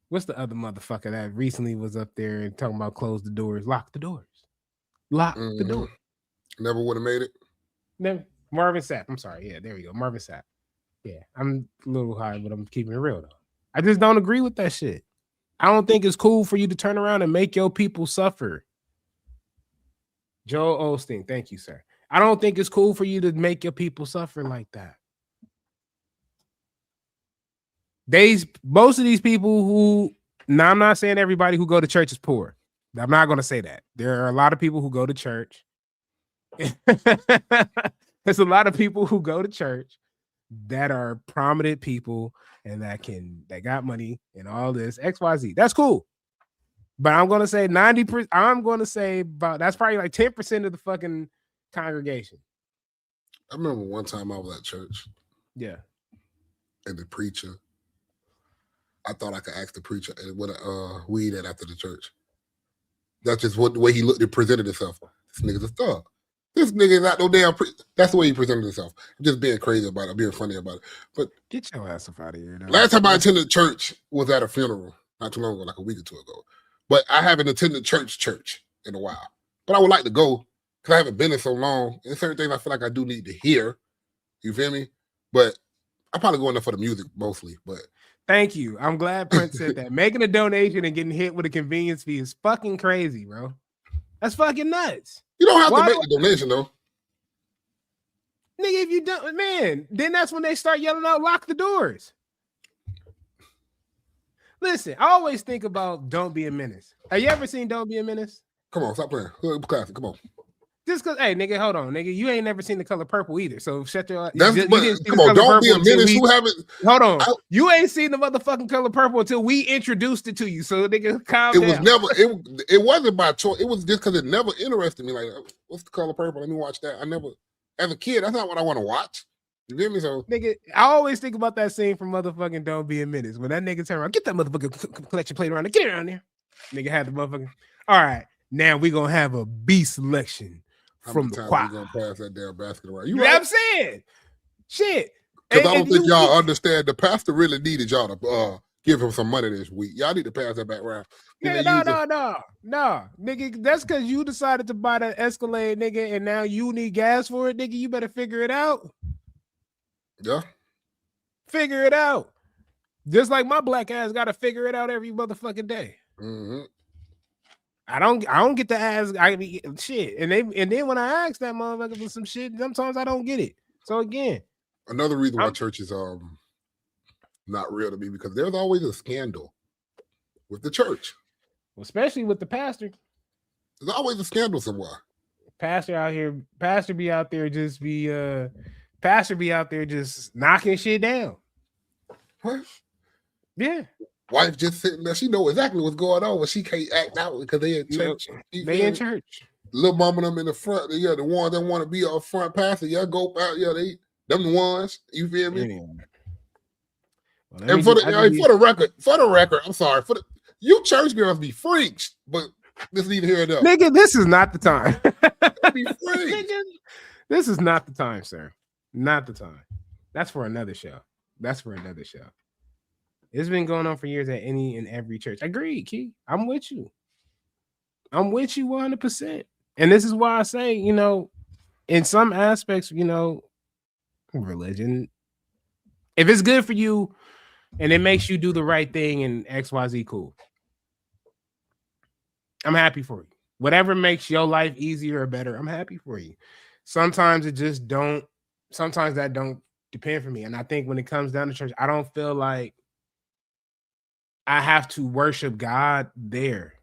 what's the other motherfucker that recently was up there and talking about close the doors, lock the doors, lock the door. Never would have made it. Never. Marvin Sapp. I'm sorry. Yeah, there we go. Marvin Sapp. Yeah, I'm a little high, but I'm keeping it real though. I just don't agree with that shit. I don't think it's cool for you to turn around and make your people suffer. Joel Osteen, thank you, sir. I don't think it's cool for you to make your people suffer like that. Most of these people who, now I'm not saying everybody who go to church is poor. I'm not going to say that. There are a lot of people who go to church. There's a lot of people who go to church that are prominent people and that got money and all this XYZ. That's cool. But I'm going to say 90%. I'm going to say that's probably like 10% of the fucking congregation. I remember one time I was at church. Yeah. And the preacher, I thought I could ask the preacher what weed at after the church. That's just the way he looked and presented himself. This nigga's a thug. This nigga not no damn. That's the way he presented himself. Just being crazy about it, being funny about it. But get your ass up out of here. Though. Last time I attended church was at a funeral, not too long ago, like a week or two ago. But I haven't attended church in a while. But I would like to go because I haven't been in so long. And certain things I feel like I do need to hear. You feel me? But I probably go in there for the music mostly. But thank you. I'm glad Prince said that. Making a donation and getting hit with a convenience fee is fucking crazy, bro. That's fucking nuts. You don't have to make the donation though. Nigga, if you don't, man, then that's when they start yelling out, lock the doors. Listen, I always think about Don't Be a Menace. Have you ever seen Don't Be a Menace? Come on, stop playing. Classic, come on. Just because, hey, nigga, hold on, nigga. You ain't never seen The Color Purple either. So shut your come on, Don't Be a Menace. Who haven't? Hold on. You ain't seen the motherfucking Color Purple until we introduced it to you. So nigga, calm down. It was never, it wasn't by choice. It was just because it never interested me. Like, what's The Color Purple? Let me watch that. I never, as a kid, that's not what I want to watch. You feel me? So nigga, I always think about that scene from motherfucking Don't Be a Menace. When that nigga turn around, get that motherfucking collection plate around there. Get it around there. Nigga had the motherfucking. All right, now we gonna have a B selection from the choir. You gonna pass that damn basket around? You know what I'm saying? Shit. Because I don't think y'all understand. The pastor really needed y'all to give him some money this week. Y'all need to pass that back around. Yeah, no, nigga. That's because you decided to buy that Escalade, nigga, and now you need gas for it, nigga. You better figure it out. Yeah. Figure it out. Just like my black ass got to figure it out every motherfucking day. Mm-hmm. I don't get to ask. Shit, and then when I ask that motherfucker for some shit, sometimes I don't get it. So again, another reason why church is not real to me, because there's always a scandal with the church, especially with the pastor. There's always a scandal somewhere. Pastor be out there just knocking shit down. What? Yeah. Wife just sitting there. She know exactly what's going on, but she can't act out because they in church. They in church. Little mama them in the front. Yeah, the ones that want to be up front pastor. Yeah, go out. Yeah, them the ones. You feel me? Anyway. Well, and for the record, I'm sorry. You church girls be freaks, but this neither here nor there. Nigga, this is not the time. Be freaks. Nigga, this is not the time, sir. Not the time. That's for another show. It's been going on for years at any and every church. Agreed, Key. I'm with you 100%. And this is why I say, in some aspects, religion, if it's good for you and it makes you do the right thing and XYZ cool. I'm happy for you. Whatever makes your life easier or better, I'm happy for you. Sometimes sometimes that don't depend for me. And I think when it comes down to church, I don't feel like I have to worship God there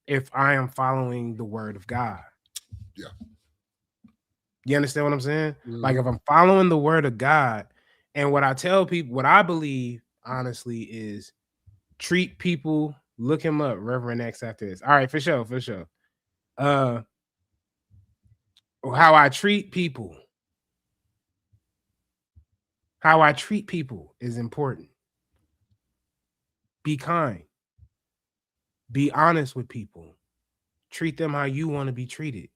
if I am following the word of God. Yeah. You understand what I'm saying? Like if I'm following the word of God, and what I tell people, what I believe honestly is treat people, look him up, Reverend X after this. All right, for sure. How I treat people is important. Be kind. Be honest with people. Treat them how you want to be treated.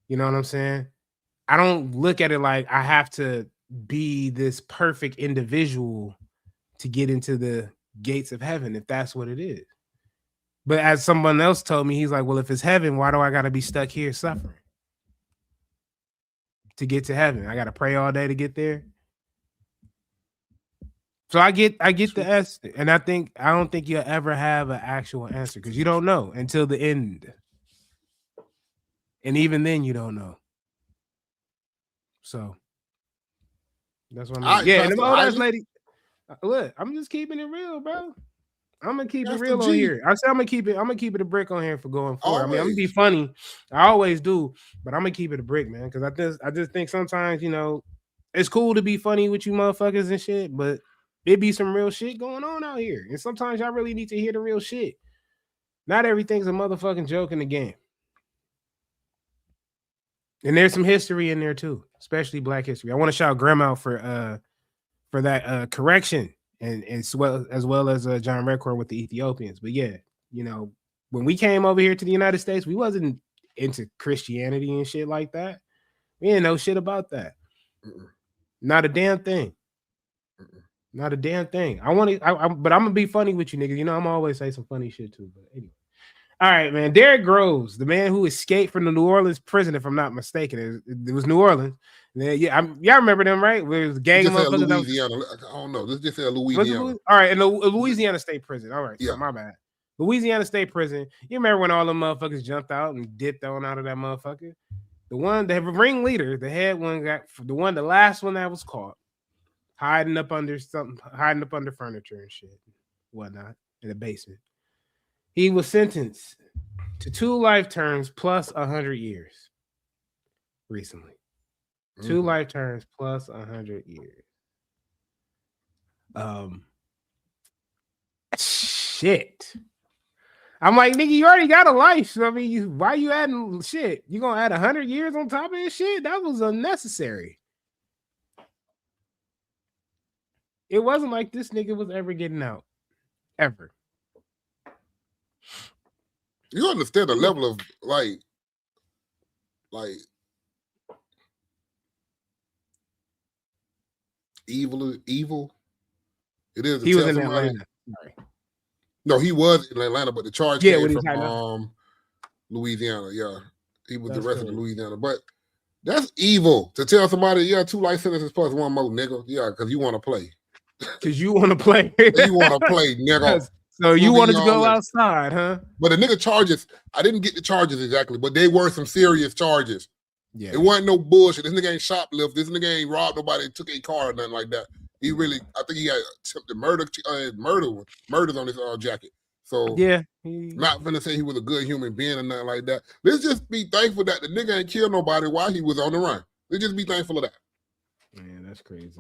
You know what I'm saying? I don't look at it like I have to be this perfect individual to get into the gates of heaven, if that's what it is. But as someone else told me, he's like, well, if it's heaven, why do I got to be stuck here suffering to get to heaven? I got to pray all day to get there. So I get the S, and I don't think you'll ever have an actual answer because you don't know until the end. And even then you don't know. So that's what I mean. Yeah, and the old ass lady. Look, I'm just keeping it real, bro. I'm gonna keep it real on here. I said I'm gonna keep it a brick on here for going forward. I mean, I'm gonna be funny. I always do, but I'm gonna keep it a brick, man. Because I just think sometimes, you know, it's cool to be funny with you motherfuckers and shit, but it be some real shit going on out here. And sometimes y'all really need to hear the real shit. Not everything's a motherfucking joke in the game. And there's some history in there too, especially Black history. I want to shout Graham out for that correction and as well as John Redcord with the Ethiopians. But yeah, you know, when we came over here to the United States, we wasn't into Christianity and shit like that. We didn't know shit about that. Not a damn thing. Not a damn thing. But I'm gonna be funny with you niggas. You know, I'm always say some funny shit too. But anyway. All right, man. Derrick Groves, the man who escaped from the New Orleans prison, if I'm not mistaken. It was New Orleans. Yeah, y'all remember them, right? Where it was a gang of motherfuckers. Louisiana. I don't know. Let's just say Louisiana. All right, in the Louisiana State Prison. All right, yeah. So my bad. Louisiana State Prison. You remember when all them motherfuckers jumped out and dipped on out of that motherfucker? The ringleader, the head one the last one that was caught, hiding up under furniture and shit, whatnot, in the basement. He was sentenced to 2 life terms plus 100 years recently. 2 life terms plus 100 years. Shit. I'm like, nigga, you already got a life. So I mean, why you adding shit? You gonna add 100 years on top of this shit? That was unnecessary. It wasn't like this nigga was ever getting out. Ever. You understand the level of like evil. It is. He was in Atlanta. Sorry. No, he was in Atlanta, but the charge came from Louisiana. Yeah, he was the rest of Louisiana. But that's evil to tell somebody, yeah, 2 life sentences plus 1 more, nigga. Yeah, because you want to play. Because you want to play. You want to play, nigga. So you wanted to go outside, huh? But the nigga charges, I didn't get the charges exactly, but they were some serious charges. Yeah. It wasn't no bullshit. This nigga ain't shoplift. This nigga ain't robbed nobody, took a car or nothing like that. He really, I think he had attempted murders on his jacket. So yeah, not gonna say he was a good human being or nothing like that. Let's just be thankful that the nigga ain't killed nobody while he was on the run. Let's just be thankful of that. Man, that's crazy.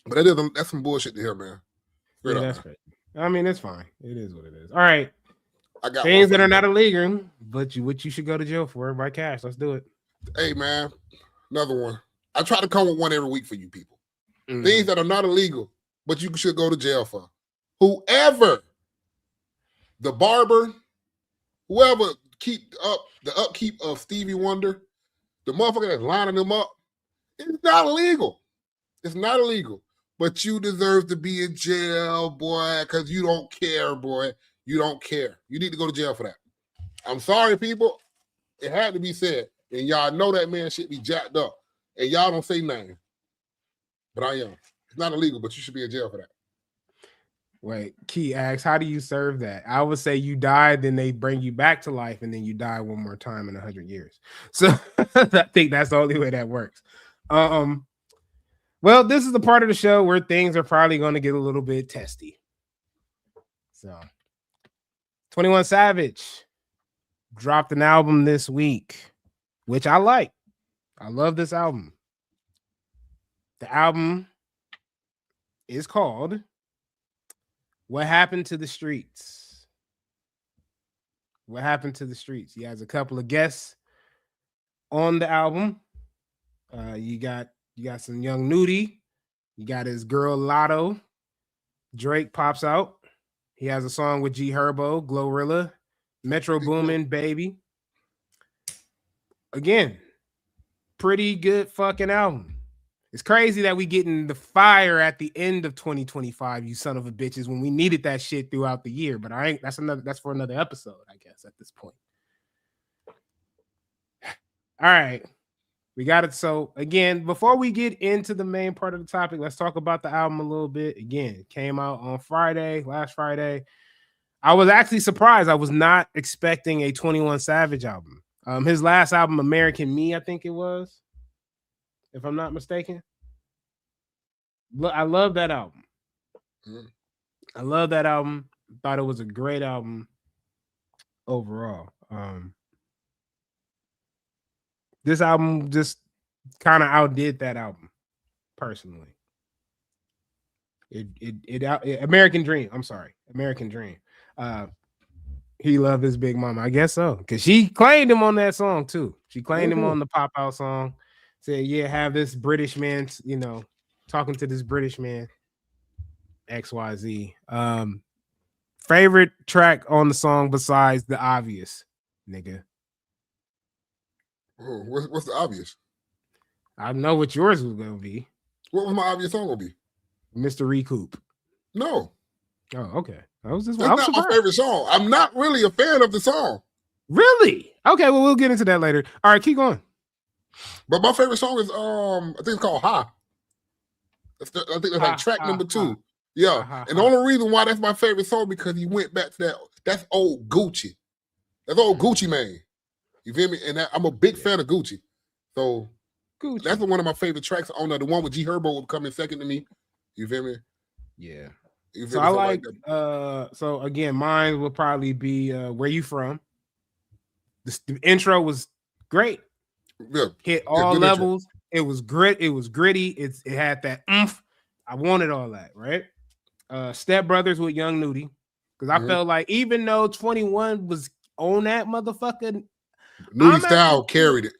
But that's some bullshit to hear, man. That's crazy. I mean, it's fine. It is what it is. All right. I got things that are not illegal, but what you should go to jail for by cash. Let's do it. Hey, man, another one. I try to come with one every week for you people. Things that are not illegal, but you should go to jail for. Whoever, the barber, whoever keep up the upkeep of Stevie Wonder, the motherfucker that's lining them up, it's not illegal. It's not illegal. But you deserve to be in jail, boy, because you don't care, boy. You don't care. You need to go to jail for that. I'm sorry, people. It had to be said. And y'all know that man should be jacked up. And y'all don't say nothing. But I am. It's not illegal, but you should be in jail for that. Wait, Key asks, how do you serve that? I would say you die, then they bring you back to life, and then you die one more time in 100 years. So I think that's the only way that works. Well, this is the part of the show where things are probably going to get a little bit testy. So 21 Savage dropped an album this week, which I like. I love this album. The album is called What Happened to the Streets. What Happened to the Streets. He has a couple of guests on the album. You got some young Nudie. You got his girl Lotto. Drake pops out. He has a song with G Herbo, Glorilla, Metro Boomin, Baby. Again, pretty good fucking album. It's crazy that we getting the fire at the end of 2025, you son of a bitches, when we needed that shit throughout the year. But that's for another episode, I guess, at this point. All right. We got it. So again, before we get into the main part of the topic, let's talk about the album a little bit. Again, it came out on last Friday. I was actually surprised. I was not expecting a 21 Savage album. His last album, American Me, I think it was, if I'm not mistaken. I love that album. I love that album. Thought it was a great album overall. This album just kind of outdid that album, personally. American Dream. I'm sorry, American Dream. He loved his big mama. I guess so, because she claimed him on that song too. She claimed him on the Pop Out song. Said, "Yeah, have this British man, talking to this British man." XYZ. Favorite track on the song besides the obvious, nigga. Oh, what's the obvious? I know what yours was gonna be. What was my obvious song gonna be? Mr. Recoup. No. Oh, okay. That's not my favorite song. I'm not really a fan of the song. Really? Okay, well, we'll get into that later. All right, keep going. But my favorite song is I think it's called Ha. I think that's like track number 2. Yeah. And the only reason why that's my favorite song because he went back to that's old Gucci. That's old Gucci Mane. You feel me? And I'm a big fan of Gucci. So Gucci. That's one of my favorite tracks on there. The one with G Herbo will come in second to me. You feel me? Yeah. So I like so again, mine will probably be Where You From. The intro was great. Yeah. Hit all levels. Intro. It was gritty. It had that oomph. I wanted all that, right? Step Brothers with Young Nudie. Because I felt like even though 21 was on that motherfucker, Nudie style carried it.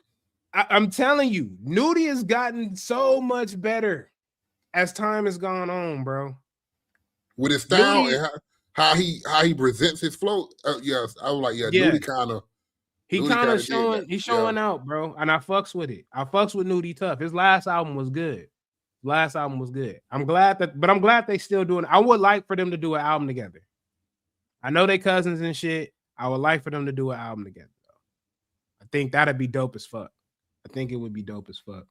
I'm telling you, Nudie has gotten so much better as time has gone on, bro. With his style Nudie, and how he presents his flow. Yes, I was like, Nudie kind of. He's showing out, bro. And I fucks with it. I fucks with Nudie tough. His last album was good. I'm glad they still doing it. I would like for them to do an album together. I know they cousins and shit. I would like for them to do an album together, though. I think that'd be dope as fuck. I think it would be dope as fuck.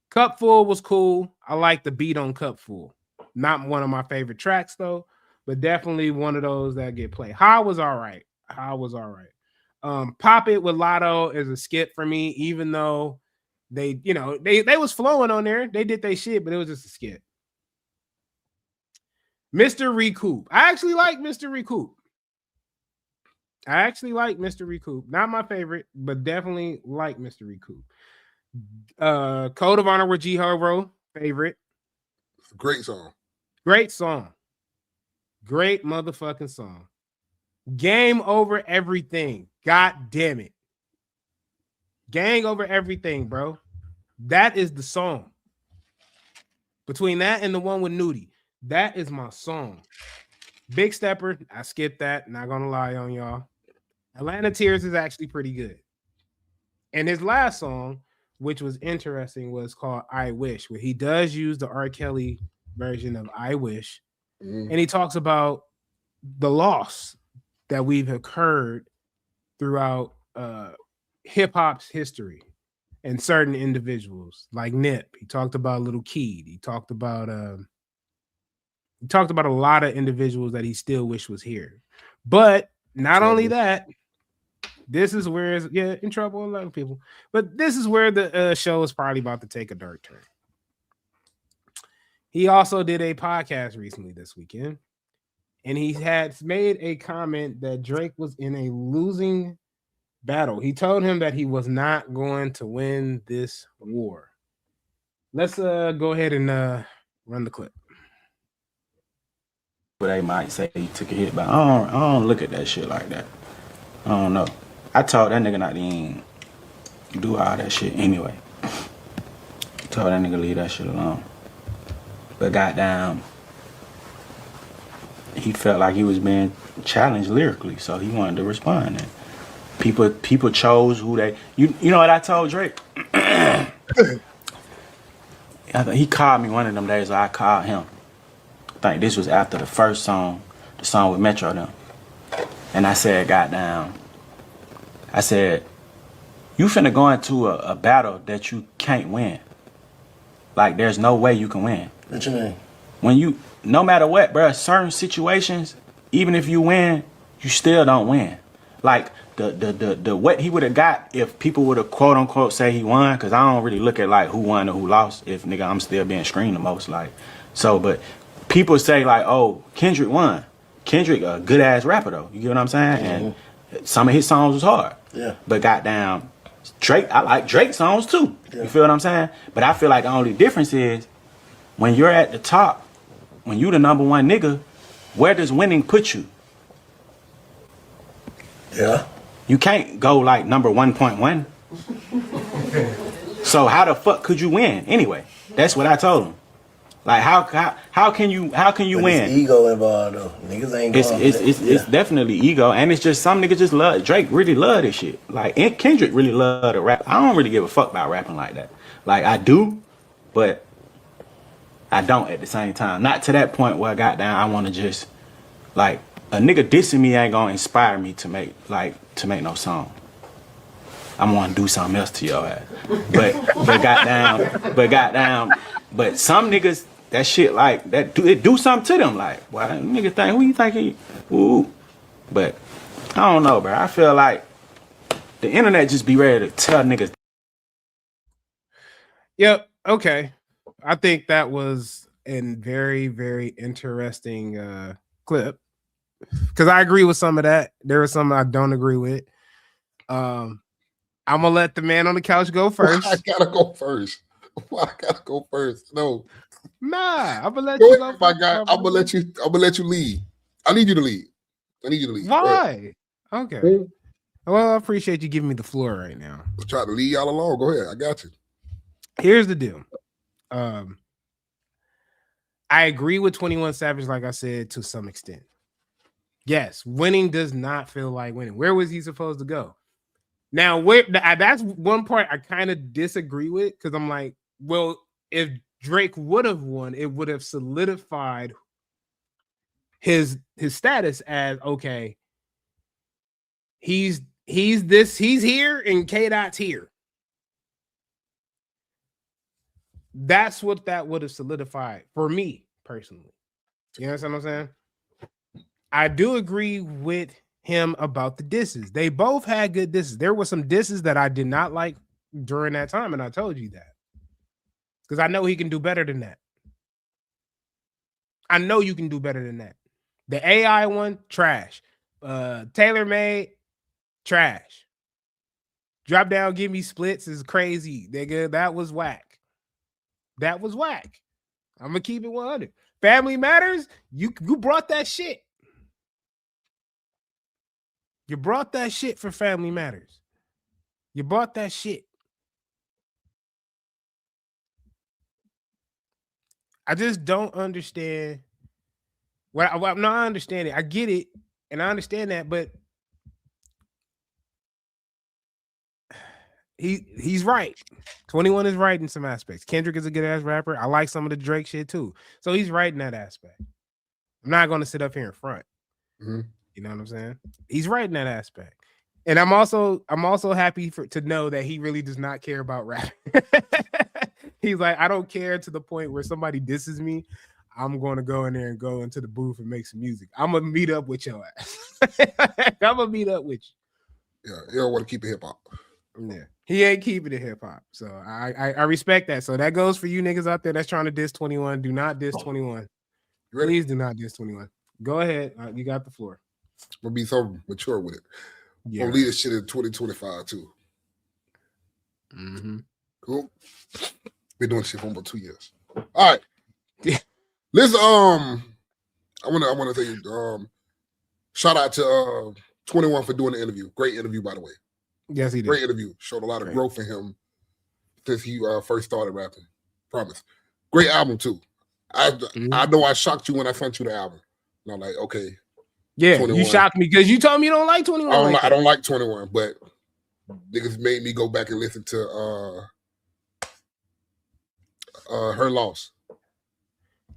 Cupful was cool. I like the beat on Cupful. Not one of my favorite tracks, though, but definitely one of those that get played. How was all right. Pop It with Lotto is a skip for me, even though they was flowing on there. They did their shit, but it was just a skip. Mr. Recoup. I actually like Mr. Recoup. Not my favorite, but definitely like Mr. Recoup. Code of Honor with G Herbo, favorite. Great song. Great motherfucking song. Game Over Everything. God damn it. Gang Over Everything, bro. That is the song. Between that and the one with Nudie, that is my song. Big Stepper, I skipped that. Not gonna lie on y'all. Atlanta Tears is actually pretty good. And his last song, which was interesting, was called I Wish, where he does use the R. Kelly version of I Wish. And he talks about the loss that we've occurred throughout hip-hop's history and certain individuals like Nip. He talked about Little Keed. He talked about He talked about a lot of individuals that he still wish was here. But not only that, this is where it's in trouble, a lot of people. But this is where the show is probably about to take a dark turn. He also did a podcast recently this weekend, and he had made a comment that Drake was in a losing battle. He told him that he was not going to win this war. Let's go ahead and run the clip. But they might say he took a hit, but I don't look at that shit like that. I don't know. I told that nigga not to even do all that shit anyway. Told that nigga leave that shit alone. But goddamn, he felt like he was being challenged lyrically, so he wanted to respond. And people chose who they. You know what I told Drake? He called me one of them days, so I called him. I think this was after the first song, the song with Metro them. And I said, goddamn, I said, you finna go into a battle that you can't win. Like, there's no way you can win. What you mean? When you, no matter what, bro, certain situations, even if you win, you still don't win. Like, the what he would have got if people would have quote unquote say he won, because I don't really look at like who won or who lost if nigga I'm still being screened the most. Like, so, but people say like, oh, Kendrick won. Kendrick a good ass rapper though. You get what I'm saying? Mm-hmm. And some of his songs was hard. Yeah. But goddamn, Drake, I like Drake songs too. Yeah. You feel what I'm saying? But I feel like the only difference is when you're at the top, when you the number one nigga, where does winning put you? Yeah. You can't go like number 1.1. So how the fuck could you win anyway? That's what I told him. Like how can you win? It's ego involved though. Niggas ain't going. It's definitely ego, and it's just some niggas just love Drake. Really love this shit. Like and Kendrick really love to rap. I don't really give a fuck about rapping like that. Like I do, but I don't at the same time. Not to that point where I got down. I want to just like a nigga dissing me ain't gonna inspire me to make no song. I'm gonna do something else to your ass. But goddamn, but some niggas that shit like that it do something to them. Like, why nigga think who you think he? Ooh, but I don't know, bro. I feel like the internet just be ready to tell niggas. Yep. Okay. I think that was a very, very interesting clip. Because I agree with some of that. There was some I don't agree with. I'm gonna let the man on the couch go first. I gotta go first. Why I gotta go first? No. Nah, I'm gonna let you go. My guy, I'm gonna let you lead. I need you to lead. Why? Okay. Well, I appreciate you giving me the floor right now. I'll try to lead y'all along. Go ahead. I got you. Here's the deal. I agree with 21 Savage, like I said, to some extent. Yes, winning does not feel like winning. Where was he supposed to go? Now, that's one part I kind of disagree with because I'm like, well, if Drake would have won, it would have solidified his status as okay. He's here, and K-Dot's here. That's what that would have solidified for me personally. You understand what I'm saying? I do agree with him about the disses. They both had good disses. There were some disses that I did not like during that time, and I told you that. Because I know he can do better than that. I know you can do better than that. The AI one, trash. Tailor-made, trash. Drop down, give me splits is crazy. Nigga, that was whack. That was whack. I'm going to keep it 100. Family Matters, you brought that shit. You brought that shit for Family Matters. You brought that shit. I just don't understand. I'm not understanding. I get it, and I understand that, but he's right. 21 is right in some aspects. Kendrick is a good ass rapper. I like some of the Drake shit too. So he's right in that aspect. I'm not going to sit up here in front. Mm-hmm. You know what I'm saying? He's right in that aspect. And I'm also happy to know that he really does not care about rap. He's like, I don't care to the point where somebody disses me. I'm going to go in there and go into the booth and make some music. I'm gonna meet up with your ass. I'm gonna meet up with you. Yeah, he don't want to keep it hip hop. Yeah, he ain't keeping it hip hop. So I respect that. So that goes for you niggas out there that's trying to diss 21. Do not diss 21. Please do not diss 21. Go ahead. You got the floor. We'll be so mature with it. Yeah. We'll lead this shit in 2025 too. Mm-hmm. Cool. Been doing shit for almost 2 years. All right. Listen, I wanna say shout out to 21 for doing the interview. Great interview, by the way. Yes, he did. Great interview. Showed a lot of growth in him since he first started rapping. Promise. Great album too. I know I shocked you when I sent you the album. And I'm like, okay. Yeah, 21. you shocked me because you told me you don't like 21. I don't like 21, but niggas made me go back and listen to Her Loss.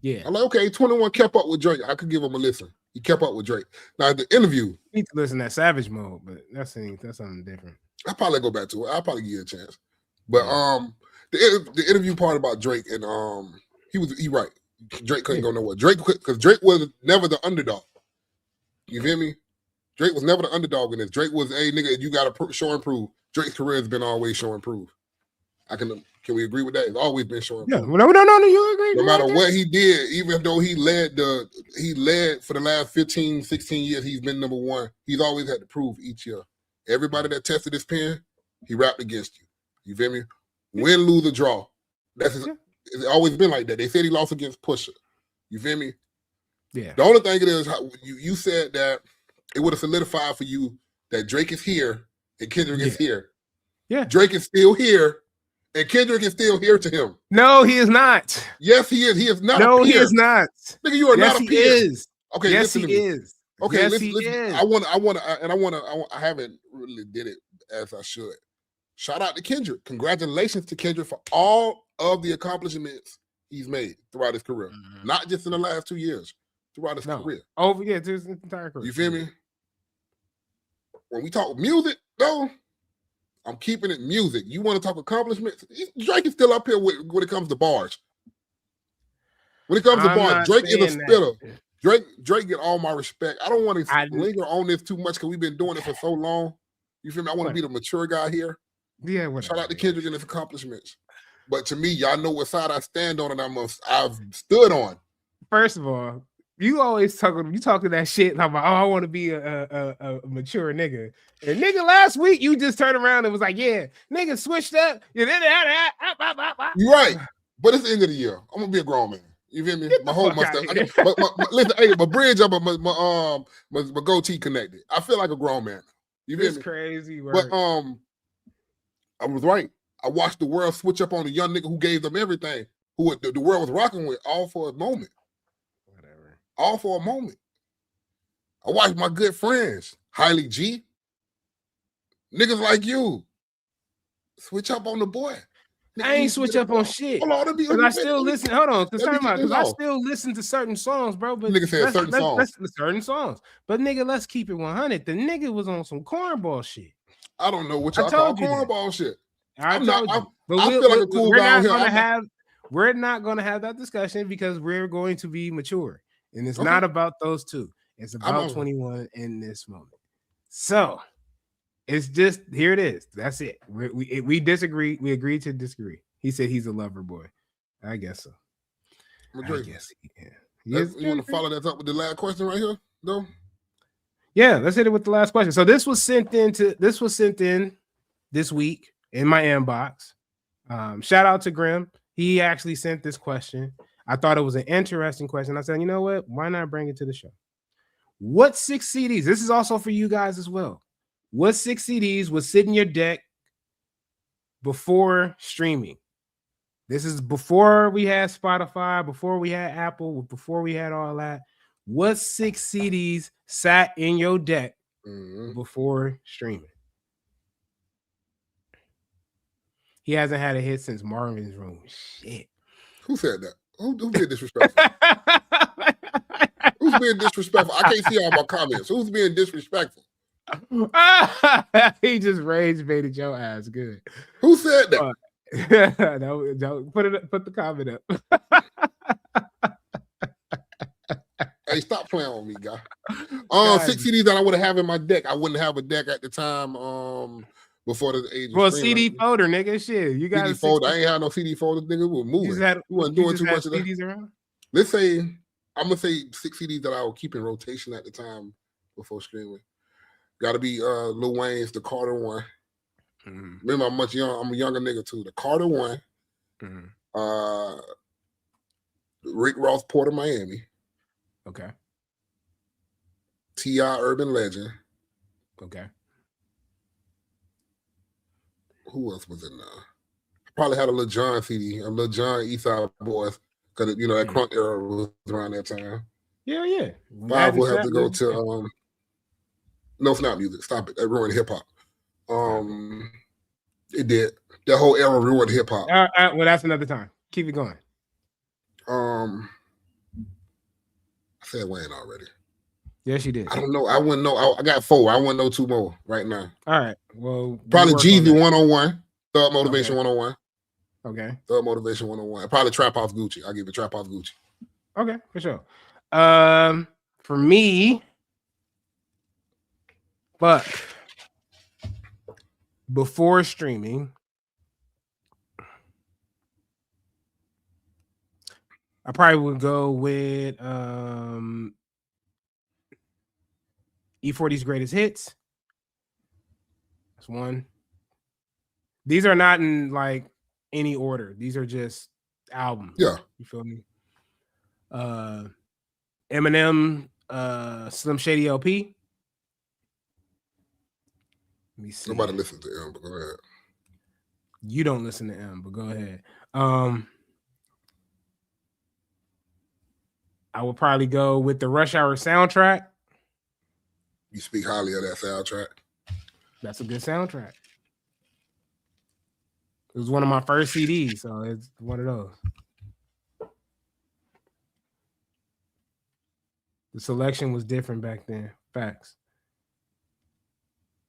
Yeah. I'm like, okay, 21 kept up with Drake. I could give him a listen. He kept up with Drake. Now the interview. You need to listen to that Savage Mode, but that's something different. I'll probably go back to it. I'll probably give it a chance. But the interview part about Drake and he right. Drake couldn't go nowhere. Because Drake was never the underdog. You feel me? Drake was never the underdog in this. Drake was, hey nigga, you gotta show and prove. Drake's career has been always show and prove. Can we agree with that? It's always been show and prove. No, you agree. No matter what he did, even though he led for the last 15, 16 years, he's been number one. He's always had to prove each year. Everybody that tested his pen, he rapped against you. You feel me? Win, lose, or draw. It's always been like that. They said he lost against Pusha. You feel me? Yeah. The only thing it is, you said that it would have solidified for you that Drake is here and Kendrick is here. Yeah. Drake is still here and Kendrick is still here to him. No, he is not. Yes, he is. He is not. No, a peer. he is not. Nigga, you are not a he peer. Is. Okay, yes, listen he to me. is. Okay, yes, listen. He is. I haven't really did it as I should. Shout out to Kendrick. Congratulations to Kendrick for all of the accomplishments he's made throughout his career. Mm-hmm. Not just in the last 2 years, throughout his career. To his entire career. You feel me? When we talk music, though, I'm keeping it music. You want to talk accomplishments? Drake is still up here when it comes to bars. When it comes to bars, Drake is a spitter. Drake get all my respect. I don't want to linger on this too much because we've been doing it for so long. You feel me? I want to be the mature guy here. Yeah, whatever. Shout out to Kendrick and his accomplishments. But to me, y'all know what side I stand on and I've stood on. First of all, you always talking that shit and I'm like, I want to be a mature nigga. And nigga, last week you just turned around and was like, yeah, nigga switched up. You're right. But it's the end of the year. I'm gonna be a grown man. You feel me? My whole mustache. Listen, hey, my bridge up, my goatee connected. I feel like a grown man. You feel me? Crazy. Word. But I was right. I watched the world switch up on a young nigga who gave them everything, who the world was rocking with, all for a moment. Whatever. All for a moment. I watched my good friends, Hailey G, niggas like you, switch up on the boy. I ain't switch up on shit. Hold on, because I still listen. Hold on, because I still listen to certain songs, bro. But nigga said certain songs. But nigga, let's keep it 100. The nigga was on some cornball shit. I don't know what y'all call cornball shit. I feel like a cool guy here. We're not gonna have that discussion because we're going to be mature, and it's not about those two. It's about 21 in this moment. So it's just here. It is. That's it. We disagree. We agreed to disagree. He said he's a lover boy. I guess so. I guess he can. You want to follow that up with the last question right here, though? Yeah, let's hit it with the last question. So this was sent in this week in my inbox. Shout out to Grim. He actually sent this question. I thought it was an interesting question. I said, you know what? Why not bring it to the show? What 6 CDs? This is also for you guys as well. What 6 CDs would sit in your deck before streaming? This is before we had Spotify, before we had Apple, before we had all that. What 6 CDs sat in your deck before streaming? He hasn't had a hit since Marvin's Room. Shit. Who said that? Who being disrespectful? Who's being disrespectful? I can't see all my comments. Who's being disrespectful? He just rage baited your ass. Good. Who said that? Don't put the comment up. Hey, stop playing on me, guy. God. 6 CDs that I would have in my deck. I wouldn't have a deck at the time. Before the age of Well, streaming. CD folder, nigga. Shit, you got CD a folder. I ain't had no CD folder, nigga. We were moving. We wasn't doing too much of that. CDs around? Let's say I'm gonna say 6 CDs that I would keep in rotation at the time before streaming. Got to be Lil Wayne's The Carter One. Mm-hmm. Remember, I'm a younger nigga too. The Carter One. Mm-hmm. Rick Ross, Port of Miami. Okay. T.I. Urban Legend. Okay. Who else was in there? Probably had a Lil Jon CD, a Lil Jon Eastside Boys, because you know that crunk era was around that time. Yeah. 5 will have to go to no, it's not music. Stop it. That ruined hip hop. It did. That whole era ruined hip hop. Well, that's another time. Keep it going. I said Wayne already. Yes, you did. I don't know. I wouldn't know. I got 4. I wouldn't know 2 more right now. All right. Well, probably Jeezy 101. Thug Motivation 101. Okay. Thug Motivation 101. Probably Trap House Gucci. I'll give it Trap House Gucci. Okay, for sure. For me, but before streaming, I probably would go with E40's Greatest Hits. That's one. These are not in like any order. These are just albums. Yeah. You feel me? Eminem, Slim Shady LP. Let me see. Nobody listens to M, but go ahead. You don't listen to M, but go ahead. I would probably go with the Rush Hour soundtrack. You speak highly of that soundtrack. That's a good soundtrack. It was one of my first CDs, so it's one of those. The selection was different back then. Facts.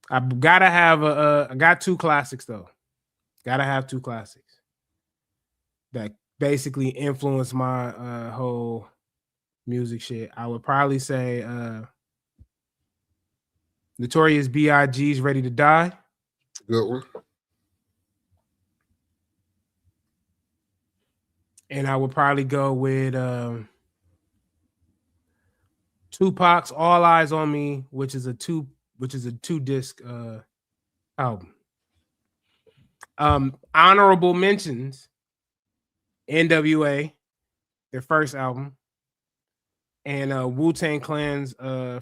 I gotta have I got 2 classics though. Gotta have 2 classics that basically influenced my whole music shit. I would probably say Notorious B.I.G.'s Ready to Die. Good one. And I would probably go with Tupac's All Eyes on Me, which is a 2-disc album. Honorable mentions: NWA, their first album, and Wu-Tang Clan's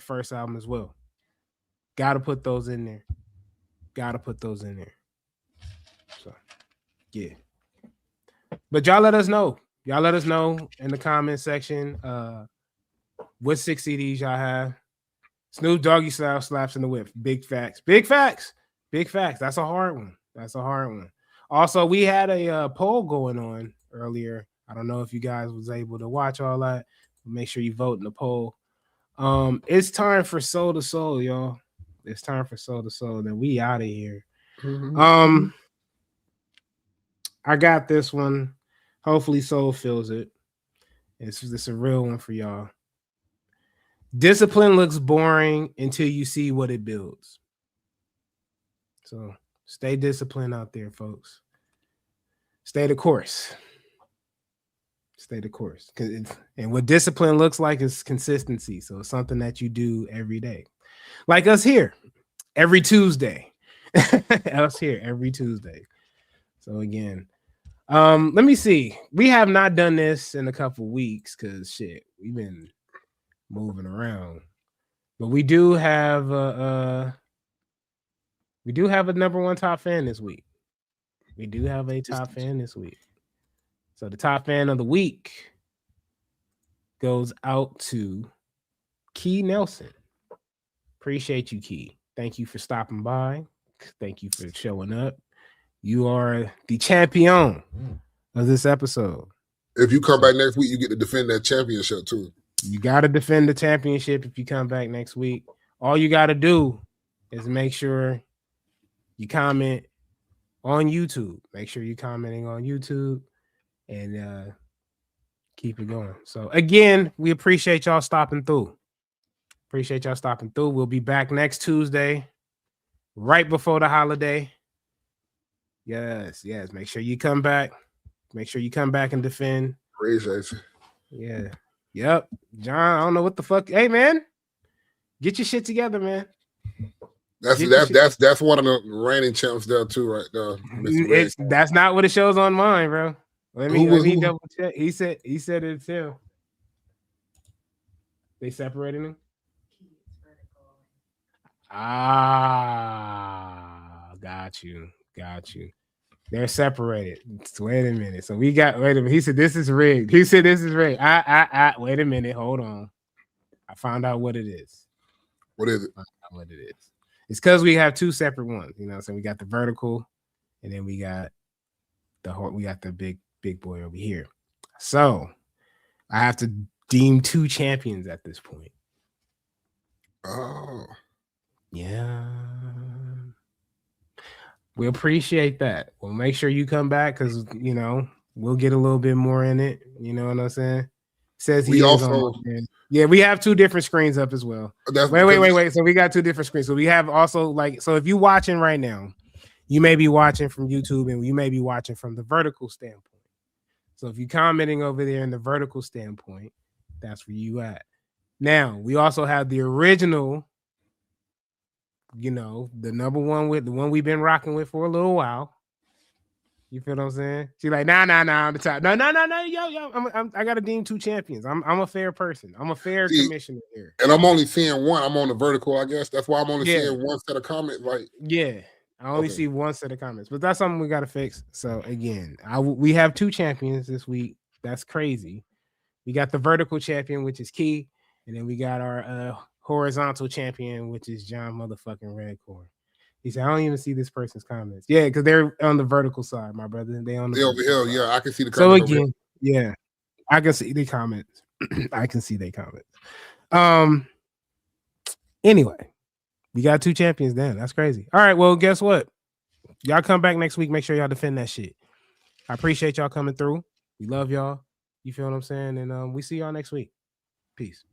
first album as well. Gotta put those in there. So, yeah. But y'all let us know. Y'all let us know in the comment section what 6 CDs y'all have. Snoop Doggy Style slaps in the whip. Big facts. That's a hard one. Also, we had a poll going on earlier. I don't know if you guys was able to watch all that. Make sure you vote in the poll. It's time for Soul to Soul, y'all. It's time for Soul to Soul. Then we out of here. Mm-hmm. I got this one. Hopefully Soul feels it. It's a real one for y'all. Discipline looks boring until you see what it builds. So stay disciplined out there, folks. Stay the course. And what discipline looks like is consistency. So it's something that you do every day. Like us here, every Tuesday. So again, let me see. We have not done this in a couple weeks because shit, we've been moving around. But we do have a number 1 top fan this week. So the top fan of the week goes out to Key Nelson. Appreciate you, Key. Thank you for stopping by. Thank you for showing up. You are the champion of this episode. If you come back next week, you get to defend that championship too. You got to defend the championship if you come back next week. All you got to do is make sure you comment on YouTube. Make sure you're commenting on YouTube and keep it going. So again, we appreciate y'all stopping through. We'll be back next Tuesday, right before the holiday. Yes. Make sure you come back. Make sure you come back and defend. Appreciate you. Yeah. Yep. John, I don't know what the fuck. Hey, man, get your shit together, man. That's one of the reigning champs there too, right there. That's not what it shows on mine, bro. Let me double check. He said it too. They separated him. Got you. They're separated. Wait a minute. So wait a minute. He said this is rigged. Wait a minute. Hold on. I found out what it is. What is it? It's because we have two separate ones. You know, so we got the vertical, and then we got the big boy over here. So I have to deem two champions at this point. Oh. Yeah. We appreciate that. We'll make sure you come back because, you know, we'll get a little bit more in it. You know what I'm saying? Says we have two different screens up as well. Wait. So we got two different screens. So we have also so if you're watching right now, you may be watching from YouTube and you may be watching from the vertical standpoint. So if you're commenting over there in the vertical standpoint, that's where you at. Now, we also have the original, you know, the number one with the one we've been rocking with for a little while. You feel what I'm saying? She's like, nah, I'm the top. No, yo, I gotta deem two champions. I'm a fair person. I'm a fair commissioner here. And I'm only seeing one. I'm on the vertical, I guess. That's why I'm only seeing one set of comments. I only see one set of comments, but that's something we gotta fix. So again, we have two champions this week. That's crazy. We got the vertical champion, which is Key, and then we got our horizontal champion, which is John motherfucking Redcorn. He said, I don't even see this person's comments. Yeah, because they're on the vertical side, my brother. They on the over here. Yeah, I can see the comments. So again, I can see the comments. Anyway, we got two champions then. That's crazy. All right, well, guess what? Y'all come back next week. Make sure y'all defend that shit. I appreciate y'all coming through. We love y'all. You feel what I'm saying? And we see y'all next week. Peace.